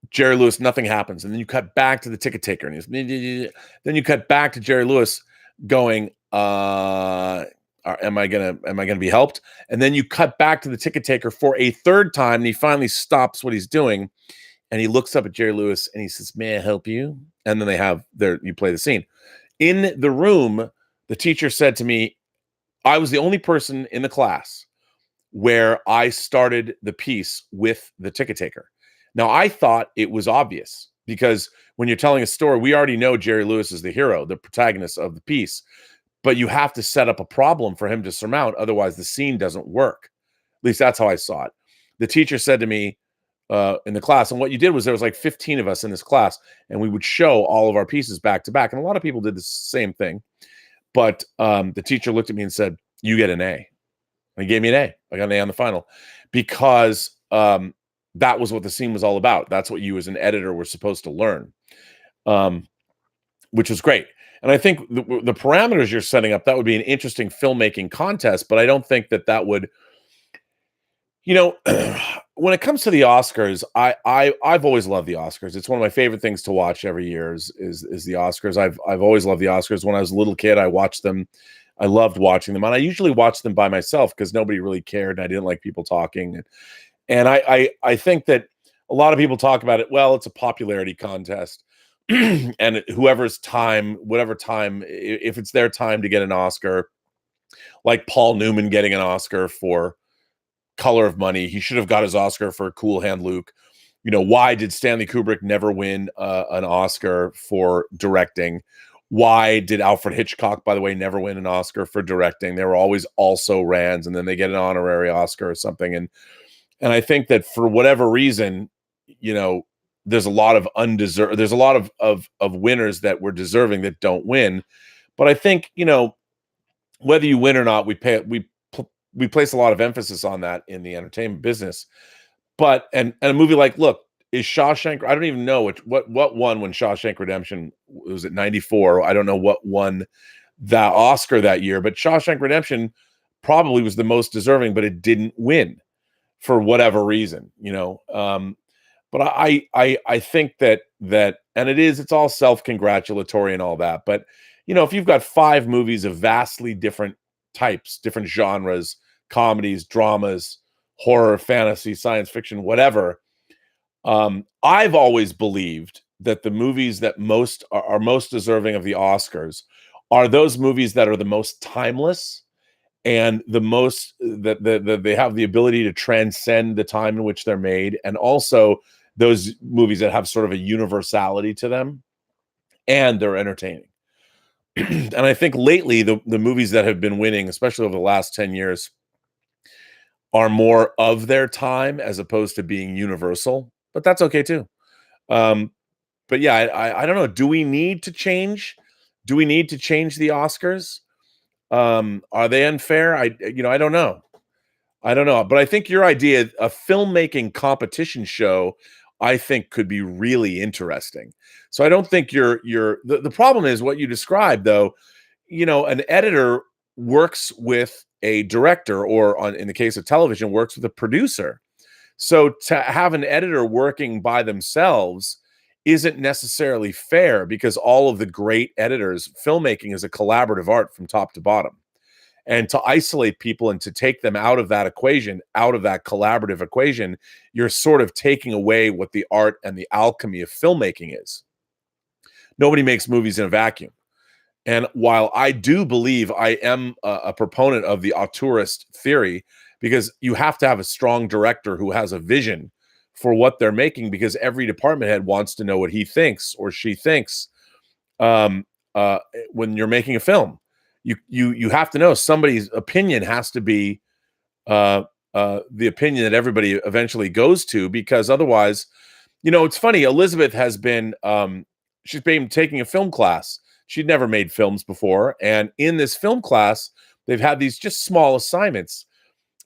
Jerry Lewis, nothing happens, and then you cut back to the ticket taker, and then you cut back to Jerry Lewis going, am I gonna be helped? And then you cut back to the ticket taker for a third time, and he finally stops what he's doing, and he looks up at Jerry Lewis, and he says, "May I help you?" And then you play the scene. In the room, the teacher said to me, I was the only person in the class where I started the piece with the ticket taker. Now, I thought it was obvious, because when you're telling a story, we already know Jerry Lewis is the hero, the protagonist of the piece, but you have to set up a problem for him to surmount. Otherwise, the scene doesn't work. At least that's how I saw it. The teacher said to me in the class, and what you did was there was like 15 of us in this class, and we would show all of our pieces back to back. And a lot of people did the same thing. But the teacher looked at me and said, "You get an A." And he gave me an A. I got an A on the final, because that was what the scene was all about. That's what you as an editor were supposed to learn, which was great. And I think the parameters you're setting up, that would be an interesting filmmaking contest, but I don't think that would, when it comes to the Oscars, I've always loved the Oscars. It's one of my favorite things to watch every year is the Oscars. I've always loved the Oscars. When I was a little kid, I watched them. I loved watching them, and I usually watched them by myself because nobody really cared, and I didn't like people talking. And I think that a lot of people talk about it. Well, it's a popularity contest, and whatever time, if it's their time to get an Oscar, like Paul Newman getting an Oscar for Color of Money, he should have got his Oscar for Cool Hand Luke. Why did Stanley Kubrick never win an Oscar for directing? Why did Alfred Hitchcock, by the way, never win an Oscar for directing? They were always also rans, and then they get an honorary Oscar or something. And I think that for whatever reason, there's a lot of undeserved. There's a lot of winners that were deserving that don't win. But I think whether you win or not, we place a lot of emphasis on that in the entertainment business. But and a movie like, look, is Shawshank? I don't even know what won when Shawshank Redemption was at 94. I don't know what won that Oscar that year, but Shawshank Redemption probably was the most deserving, but it didn't win for whatever reason, But I think that and it's all self-congratulatory and all that. But if you've got 5 movies of vastly different types, different genres, comedies, dramas, horror, fantasy, science fiction, whatever. I've always believed that the movies that are most deserving of the Oscars are those movies that are the most timeless and the most that they have the ability to transcend the time in which they're made, and also those movies that have sort of a universality to them and they're entertaining. And I think lately the movies that have been winning, especially over the last 10 years, are more of their time as opposed to being universal, but that's okay too. But yeah, I don't know. Do we need to change? Do we need to change the Oscars? Are they unfair? I don't know. But I think your idea, a filmmaking competition show, I think could be really interesting. So I don't think the problem is what you described, though. An editor works with a director, or in the case of television, works with a producer. So to have an editor working by themselves isn't necessarily fair, because all of the great editors, filmmaking is a collaborative art from top to bottom. And to isolate people and to take them out of that equation, out of that collaborative equation, you're sort of taking away what the art and the alchemy of filmmaking is. Nobody makes movies in a vacuum. And while I do believe I am a proponent of the auteurist theory, because you have to have a strong director who has a vision for what they're making, because every department head wants to know what he thinks or she thinks when you're making a film. You have to know somebody's opinion has to be the opinion that everybody eventually goes to, because otherwise, it's funny. Elizabeth has been she's been taking a film class. She'd never made films before, and in this film class, They've had these just small assignments,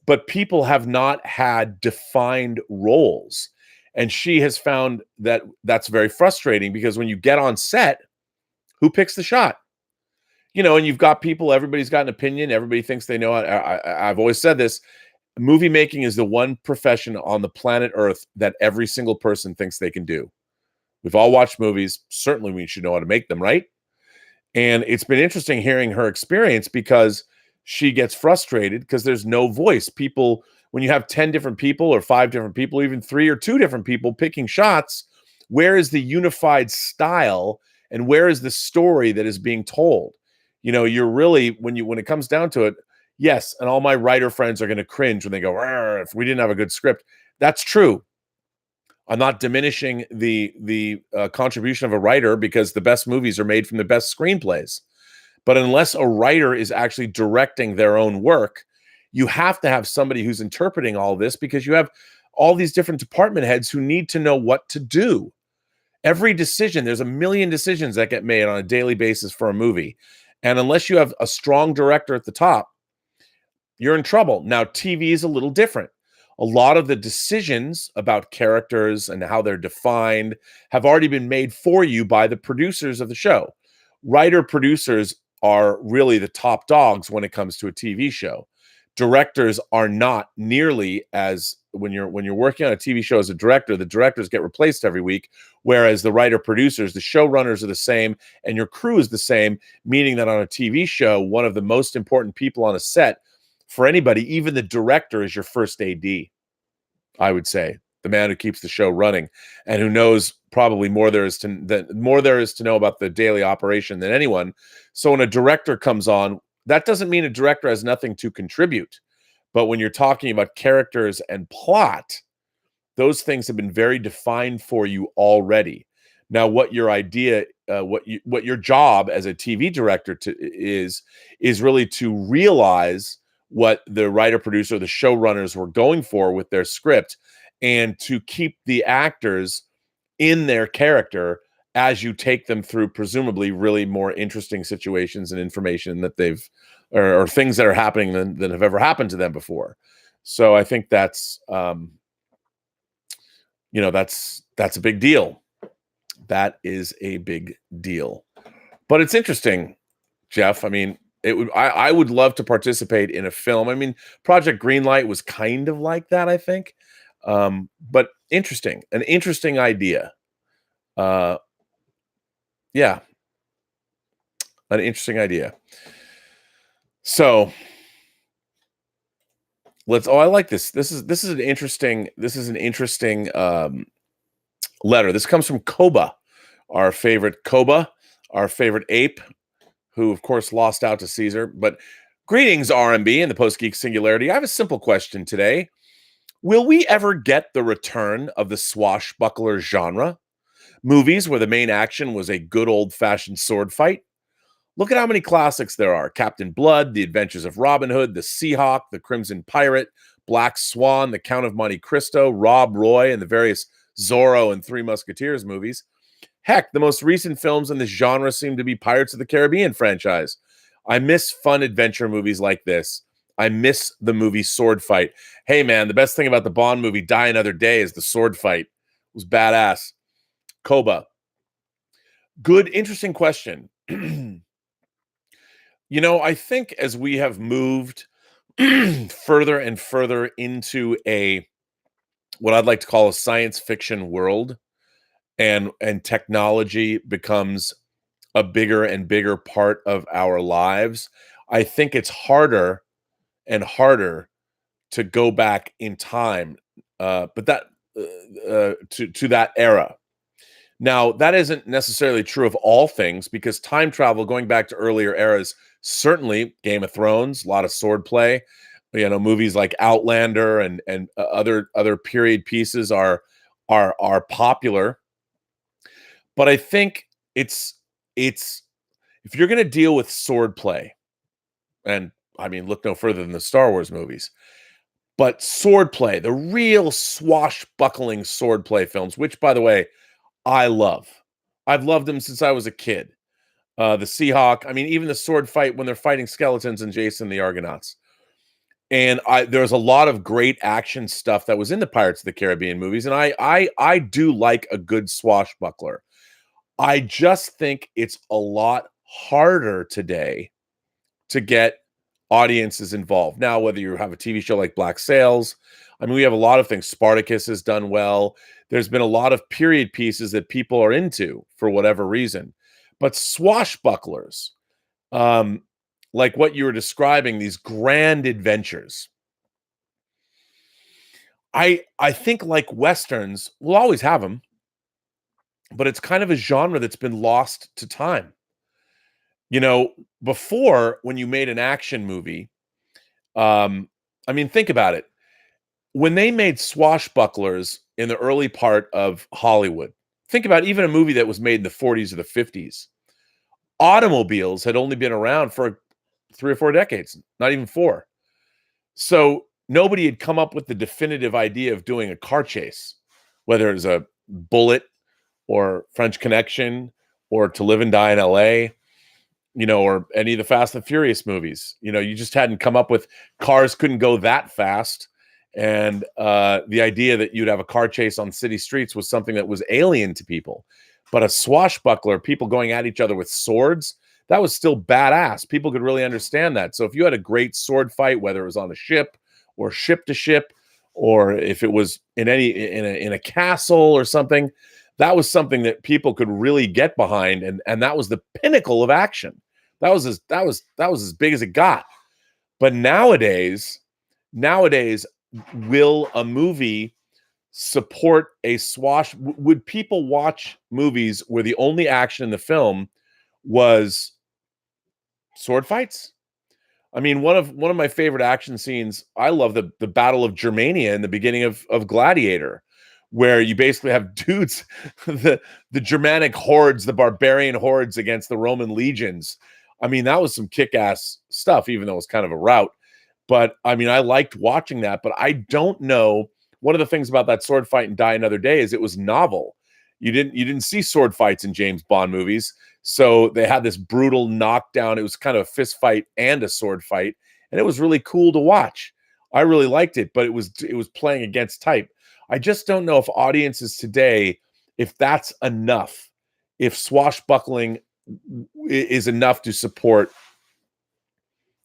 but people have not had defined roles. And she has found that that's very frustrating, because when you get on set, who picks the shot? And you've got people, everybody's got an opinion. Everybody thinks they know. I've always said this: movie making is the one profession on the planet Earth that every single person thinks they can do. We've all watched movies. Certainly we should know how to make them, right? And it's been interesting hearing her experience, because she gets frustrated because there's no voice. People, when you have 10 different people or 5 different people, even 3 or 2 different people picking shots, where is the unified style and where is the story that is being told? You're really, when it comes down to it, yes, and all my writer friends are going to cringe when they go, if we didn't have a good script. That's true. I'm not diminishing the contribution of a writer, because the best movies are made from the best screenplays. But unless a writer is actually directing their own work, you have to have somebody who's interpreting all this, because you have all these different department heads who need to know what to do. Every decision, there's a million decisions that get made on a daily basis for a movie. And unless you have a strong director at the top, you're in trouble. Now, TV is a little different. A lot of the decisions about characters and how they're defined have already been made for you by the producers of the show. Writer-producers are really the top dogs when it comes to a TV show. Directors are not nearly as, when you're working on a TV show as a director, the directors get replaced every week, whereas the writer-producers, the showrunners are the same, and your crew is the same, meaning that on a TV show, one of the most important people on a set for anybody, even the director, is your first AD, I would say. The man who keeps the show running and who knows probably more there is to know about the daily operation than anyone. So when a director comes on, that doesn't mean a director has nothing to contribute. But when you're talking about characters and plot, those things have been very defined for you already. Now, what your idea, what your job as a TV director is really to realize what the writer, producer, the showrunners were going for with their script, and to keep the actors in their character as you take them through presumably really more interesting situations and information that they've, or things that are happening than have ever happened to them before. So I think that's, that's a big deal. That is a big deal. But it's interesting, Jeff. I mean, I would love to participate in a film. I mean, Project Greenlight was kind of like that, I think. But interesting, an interesting idea. Yeah, an interesting idea. So I like this. This is an interesting letter. This comes from Koba, our favorite ape, who of course lost out to Caesar. But greetings, RMB and the Post-Geek Singularity. I have a simple question today. Will we ever get the return of the swashbuckler genre? Movies where the main action was a good old-fashioned sword fight? Look at how many classics there are. Captain Blood, The Adventures of Robin Hood, The Seahawk, The Crimson Pirate, Black Swan, The Count of Monte Cristo, Rob Roy, and the various Zorro and Three Musketeers movies. Heck, the most recent films in this genre seem to be Pirates of the Caribbean franchise. I miss fun adventure movies like this. I miss the movie Sword Fight. Hey, man, the best thing about the Bond movie Die Another Day is the sword fight. It was badass. Koba. Good, interesting question. I think as we have moved further and further into what I'd like to call a science fiction world, and technology becomes a bigger and bigger part of our lives, I think it's harder and harder to go back in time, but that to that era. Now, that isn't necessarily true of all things, because time travel, going back to earlier eras, certainly Game of Thrones, a lot of sword play, movies like Outlander and other period pieces are popular. But I think it's if you're going to deal with sword play, and I mean, look no further than the Star Wars movies, but sword play, the real swashbuckling sword play films, which, by the way, I love. I've loved them since I was a kid. the Seahawk. I mean, even the sword fight when they're fighting skeletons and Jason the Argonauts. And there's a lot of great action stuff that was in the Pirates of the Caribbean movies, and I do like a good swashbuckler. I just think it's a lot harder today to get audiences involved. Now, whether you have a TV show like Black Sails, I mean, we have a lot of things. Spartacus has done well. There's been a lot of period pieces that people are into for whatever reason. But swashbucklers, like what you were describing, these grand adventures, I think like Westerns, we'll always have them, but it's kind of a genre that's been lost to time. You know, before, when you made an action movie, I mean, think about it. When they made swashbucklers in the early part of Hollywood, think about even a movie that was made in the 40s or the 50s. Automobiles had only been around for 3 or 4 decades, not even 4. So nobody had come up with the definitive idea of doing a car chase, whether it was a Bullet or French Connection or To Live and Die in LA, you know, or any of the Fast and Furious movies. You know, you just hadn't come up with, cars couldn't go that fast. And the idea that you'd have a car chase on city streets was something that was alien to people. But a swashbuckler, people going at each other with swords, that was still badass. People could really understand that. So if you had a great sword fight, whether it was on a ship or ship to ship, or if it was in a castle or something, that was something that people could really get behind, and that was the pinnacle of action. That was as big as it got. But nowadays, will a movie support a would people watch movies where the only action in the film was sword fights? I mean, one of my favorite action scenes, I love the Battle of Germania in the beginning of Gladiator, where you basically have dudes, the Germanic hordes, the barbarian hordes against the Roman legions. I mean, that was some kick-ass stuff, even though it was kind of a rout. But I mean, I liked watching that, but I don't know. One of the things about that sword fight in Die Another Day is it was novel. You didn't see sword fights in James Bond movies. So they had this brutal knockdown. It was kind of a fist fight and a sword fight, and it was really cool to watch. I really liked it, but it was playing against type. I just don't know if audiences today, if that's enough, if swashbuckling is enough to support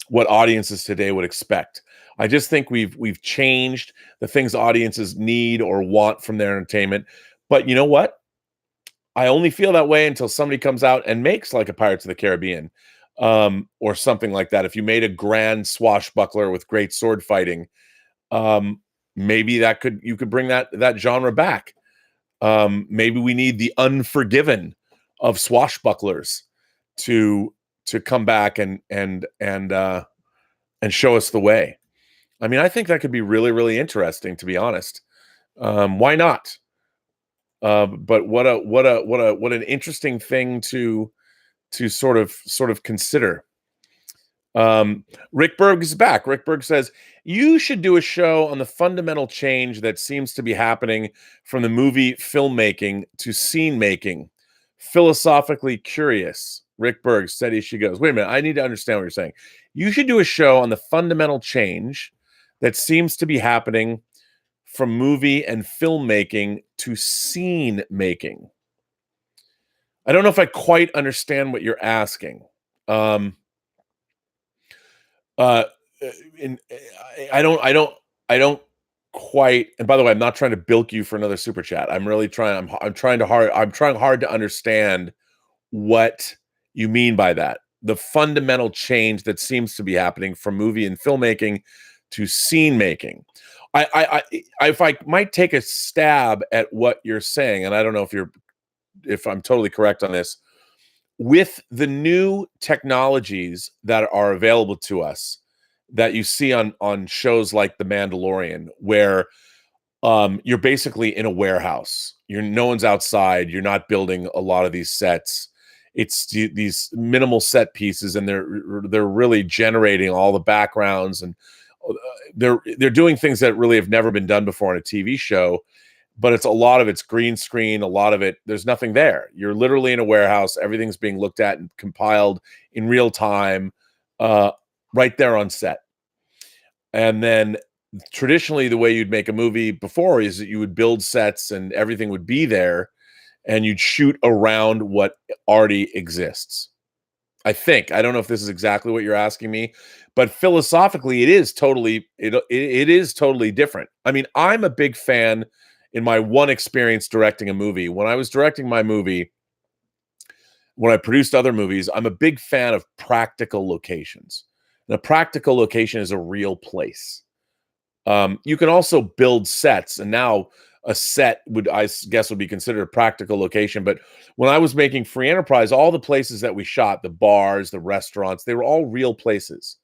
what audiences today would expect. I just think we've changed the things audiences need or want from their entertainment. But you know what? I only feel that way until somebody comes out and makes like a Pirates of the Caribbean, or something like that. If you made a grand swashbuckler with great sword fighting, maybe you could bring that genre back. Maybe we need the Unforgiven of swashbucklers to come back and show us the way. I mean, I think that could be really, really interesting, to be honest. Why not? But what an interesting thing to sort of consider. Rick Berg is back. Rick Berg says, you should do a show on the fundamental change that seems to be happening from the movie filmmaking to scene making. Philosophically curious. Rick Berg, steady she goes. Wait a minute, I need to understand what you're saying. You should do a show on the fundamental change that seems to be happening from movie and filmmaking to scene making. I don't know if I quite understand what you're asking. I don't quite. And by the way, I'm not trying to bilk you for another super chat. I'm really trying. I'm trying hard to understand what you mean by that. The fundamental change that seems to be happening from movie and filmmaking to scene making. If I might take a stab at what you're saying, and I don't know if I'm totally correct on this, with the new technologies that are available to us that you see on shows like The Mandalorian, where you're basically in a warehouse. No one's outside. You're not building a lot of these sets. It's these minimal set pieces, and they're really generating all the backgrounds, and they're doing things that really have never been done before on a TV show. but it's a lot of it's green screen. A lot of it, there's nothing there. You're literally in a warehouse. Everything's being looked at and compiled in real time, right there on set. And then traditionally, the way you'd make a movie before is that you would build sets and everything would be there, and you'd shoot around what already exists. I don't know if this is exactly what you're asking me, but philosophically, it is totally different. I mean, I'm a big fan in my one experience directing a movie. When I was directing my movie, when I produced other movies, I'm a big fan of practical locations. And a practical location is a real place. You can also build sets, and now a set would be considered a practical location. But when I was making Free Enterprise, all the places that we shot, the bars, the restaurants, they were all real places,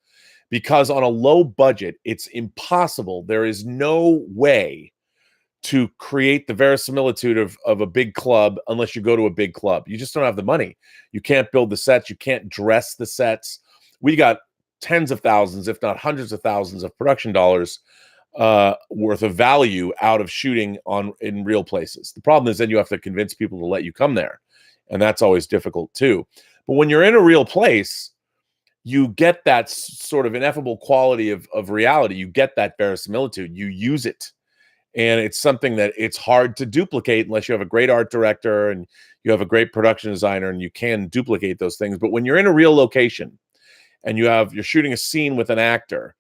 because on a low budget, it's impossible. There is no way to create the verisimilitude of a big club unless you go to a big club. You just don't have the money. You can't build the sets. You can't dress the sets. We got tens of thousands, if not hundreds of thousands of production dollars worth of value out of shooting in real places. The problem is then you have to convince people to let you come there, and that's always difficult too. But when you're in a real place, you get that sort of ineffable quality of reality. You get that verisimilitude. You use it, and it's something that it's hard to duplicate unless you have a great art director and you have a great production designer, and you can duplicate those things. But when you're in a real location and you're shooting a scene with an actor,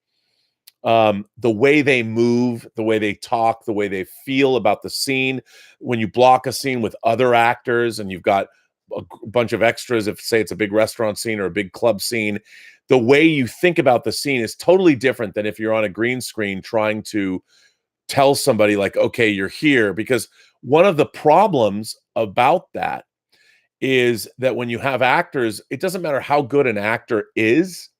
the way they move, the way they talk, the way they feel about the scene, when you block a scene with other actors and you've got a bunch of extras, if say it's a big restaurant scene or a big club scene, the way you think about the scene is totally different than if you're on a green screen trying to tell somebody like, okay, you're here. Because one of the problems about that is that when you have actors, it doesn't matter how good an actor is.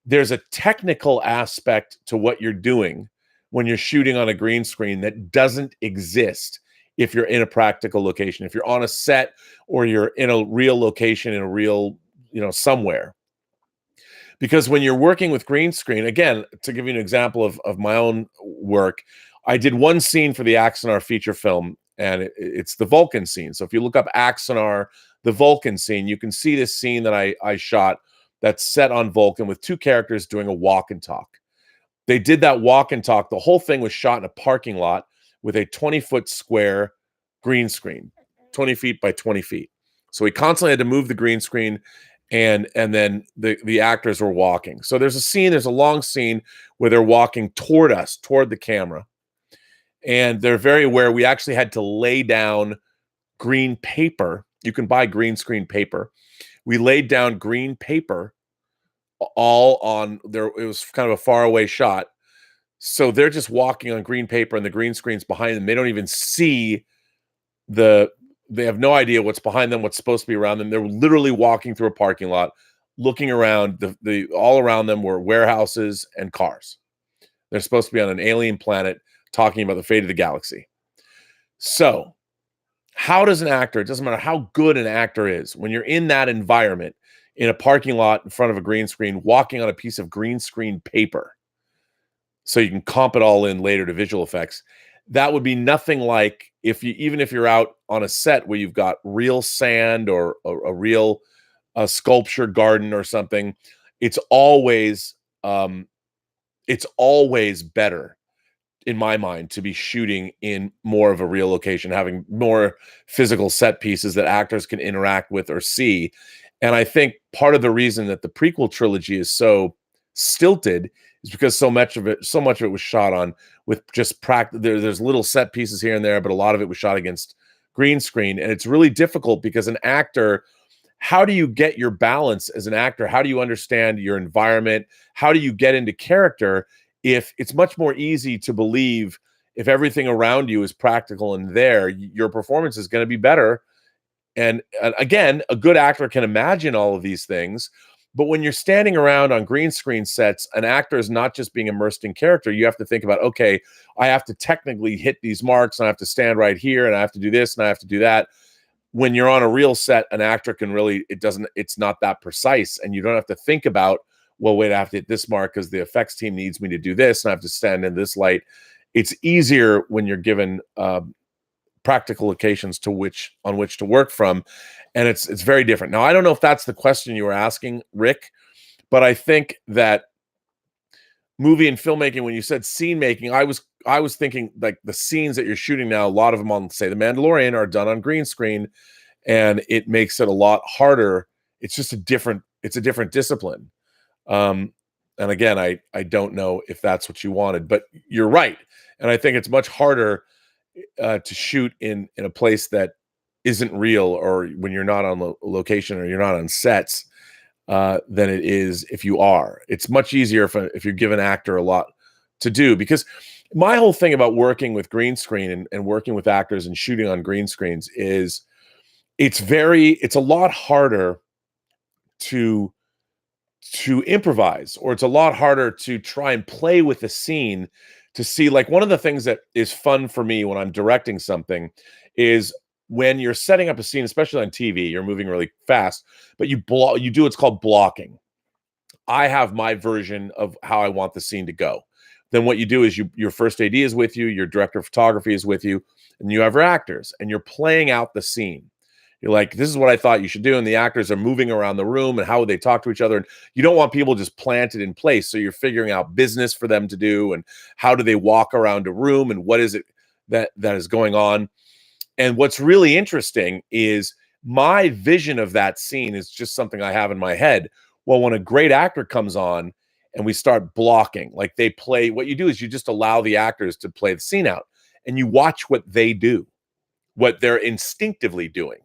There's a technical aspect to what you're doing when you're shooting on a green screen that doesn't exist if you're in a practical location. If you're on a set or you're in a real location, in a real, somewhere. Because when you're working with green screen, again, to give you an example of my own work, I did one scene for the Axanar feature film, and it's the Vulcan scene. So if you look up Axanar, the Vulcan scene, you can see this scene that I shot that's set on Vulcan with two characters doing a walk and talk. They did that walk and talk. The whole thing was shot in a parking lot with a 20-foot square green screen, 20 feet by 20 feet. So we constantly had to move the green screen, and then the actors were walking. So there's a long scene where they're walking toward us, toward the camera. And they're very aware. We actually had to lay down green paper. You can buy green screen paper. We laid down green paper all on there. It was kind of a far away shot. So they're just walking on green paper and the green screen's behind them. They don't even see they have no idea what's behind them, what's supposed to be around them. They're literally walking through a parking lot, looking around. All around them were warehouses and cars. They're supposed to be on an alien planet talking about the fate of the galaxy. So how does an actor, it doesn't matter how good an actor is, when you're in that environment, in a parking lot in front of a green screen, walking on a piece of green screen paper, so you can comp it all in later to visual effects, that would be nothing like even if you're out on a set where you've got real sand or a real sculpture garden or something. It's always better, in my mind, to be shooting in more of a real location, having more physical set pieces that actors can interact with or see. And I think part of the reason that the prequel trilogy is so stilted is because so much of it was shot on with just practice. There's little set pieces here and there, but a lot of it was shot against green screen. And it's really difficult because an actor, how do you get your balance as an actor? How do you understand your environment? How do you get into character? If it's much more easy to believe if everything around you is practical and there, your performance is going to be better. And again, a good actor can imagine all of these things. But when you're standing around on green screen sets, an actor is not just being immersed in character. You have to think about, okay, I have to technically hit these marks, and I have to stand right here, and I have to do this, and I have to do that. When you're on a real set, an actor can really, it's not that precise, and you don't have to think about, well, wait, I have to hit this mark because the effects team needs me to do this, and I have to stand in this light. It's easier when you're given practical locations on which to work from, and it's very different. Now, I don't know if that's the question you were asking, Rick, but I think that movie and filmmaking, when you said scene making, I was thinking like the scenes that you're shooting now, a lot of them on, say, The Mandalorian are done on green screen, and it makes it a lot harder. It's just it's a different discipline. And again, I don't know if that's what you wanted, but you're right. And I think it's much harder to shoot in a place that isn't real, or when you're not on location or you're not on sets, than it is if you are. It's much easier if you give an actor a lot to do, because my whole thing about working with green screen and working with actors and shooting on green screens is it's a lot harder to improvise, or it's a lot harder to try and play with the scene to see. Like, one of the things that is fun for me when I'm directing something is when you're setting up a scene, especially on TV, you're moving really fast, but you do what's called blocking. I have my version of how I want the scene to go. Then what you do is your first AD is with you, your director of photography is with you, and you have your actors, and you're playing out the scene. You're like, this is what I thought you should do. And the actors are moving around the room and how would they talk to each other. And you don't want people just planted in place. So you're figuring out business for them to do, and how do they walk around a room, and what is it that is going on. And what's really interesting is my vision of that scene is just something I have in my head. Well, when a great actor comes on and we start blocking, like they play, what you do is you just allow the actors to play the scene out, and you watch what they do, what they're instinctively doing.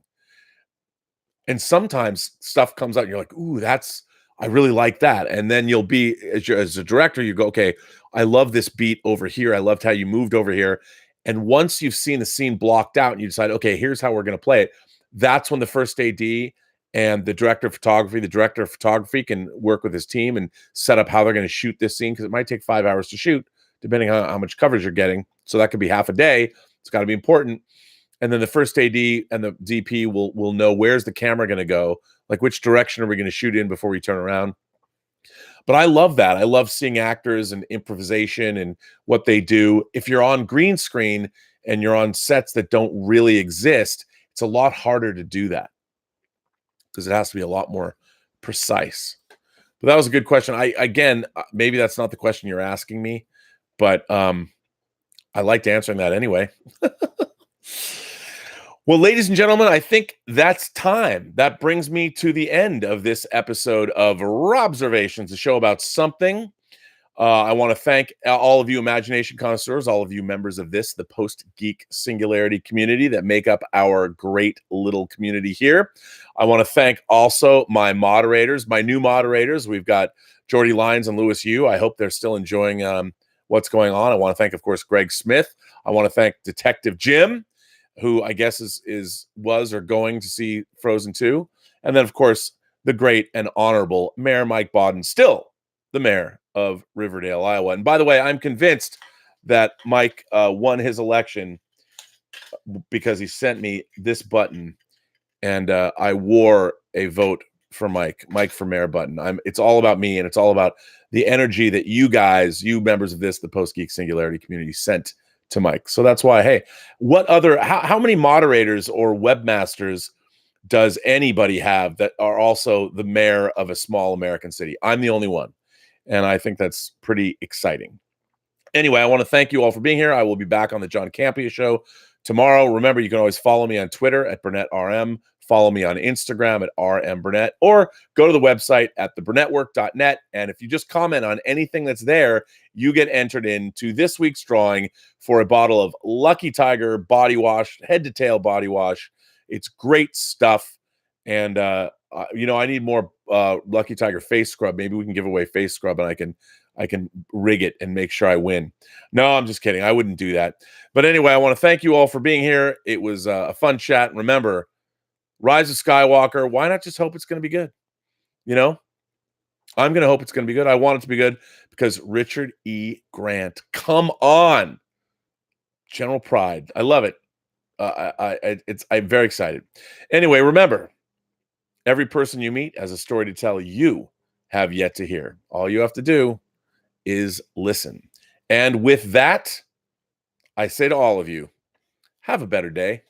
And sometimes stuff comes out and you're like, ooh, I really like that. And then you'll be, as a director, you go, okay, I love this beat over here. I loved how you moved over here. And once you've seen the scene blocked out and you decide, okay, here's how we're going to play it, that's when the first AD and the director of photography can work with his team and set up how they're going to shoot this scene, because it might take 5 hours to shoot, depending on how much coverage you're getting. So that could be half a day. It's got to be important. And then the first AD and the DP will know, where's the camera going to go? Like, which direction are we going to shoot in before we turn around? But I love that. I love seeing actors and improvisation and what they do. If you're on green screen and you're on sets that don't really exist, it's a lot harder to do that, because it has to be a lot more precise. But that was a good question. Again, maybe that's not the question you're asking me, but I liked answering that anyway. Well, ladies and gentlemen, I think that's time. That brings me to the end of this episode of Robservations, a show about something. I want to thank all of you imagination connoisseurs, all of you members of the Post-Geek Singularity community that make up our great little community here. I want to thank also my moderators, my new moderators. We've got Jordy Lyons and Lewis Yu. I hope they're still enjoying what's going on. I want to thank, of course, Greg Smith. I want to thank Detective Jim, who I guess was or going to see Frozen 2. And then, of course, the great and honorable Mayor Mike Bodden, still the mayor of Riverdale, Iowa. And by the way, I'm convinced that Mike won his election because he sent me this button, and I wore a vote for Mike for Mayor Button. It's all about me, and it's all about the energy that you guys, you members of the Post-Geek Singularity community, sent to Mike. So that's why, hey, how many moderators or webmasters does anybody have that are also the mayor of a small American city? I'm the only one. And I think that's pretty exciting. Anyway, I want to thank you all for being here. I will be back on the John Campea Show tomorrow. Remember, you can always follow me on Twitter at BurnettRM. Follow me on Instagram at RMBurnett, or go to the website at theburnettwork.net. And if you just comment on anything that's there, you get entered into this week's drawing for a bottle of Lucky Tiger body wash, head to tail body wash. It's great stuff. And, I need more Lucky Tiger face scrub. Maybe we can give away face scrub, and I can rig it and make sure I win. No, I'm just kidding. I wouldn't do that. But anyway, I want to thank you all for being here. It was a fun chat. And remember, Rise of Skywalker. Why not just hope it's going to be good? I'm going to hope it's going to be good. I want it to be good because Richard E. Grant. Come on. General Pride. I love it. I'm very excited. Anyway, remember, every person you meet has a story to tell you have yet to hear. All you have to do is listen. And with that, I say to all of you, Have a better day.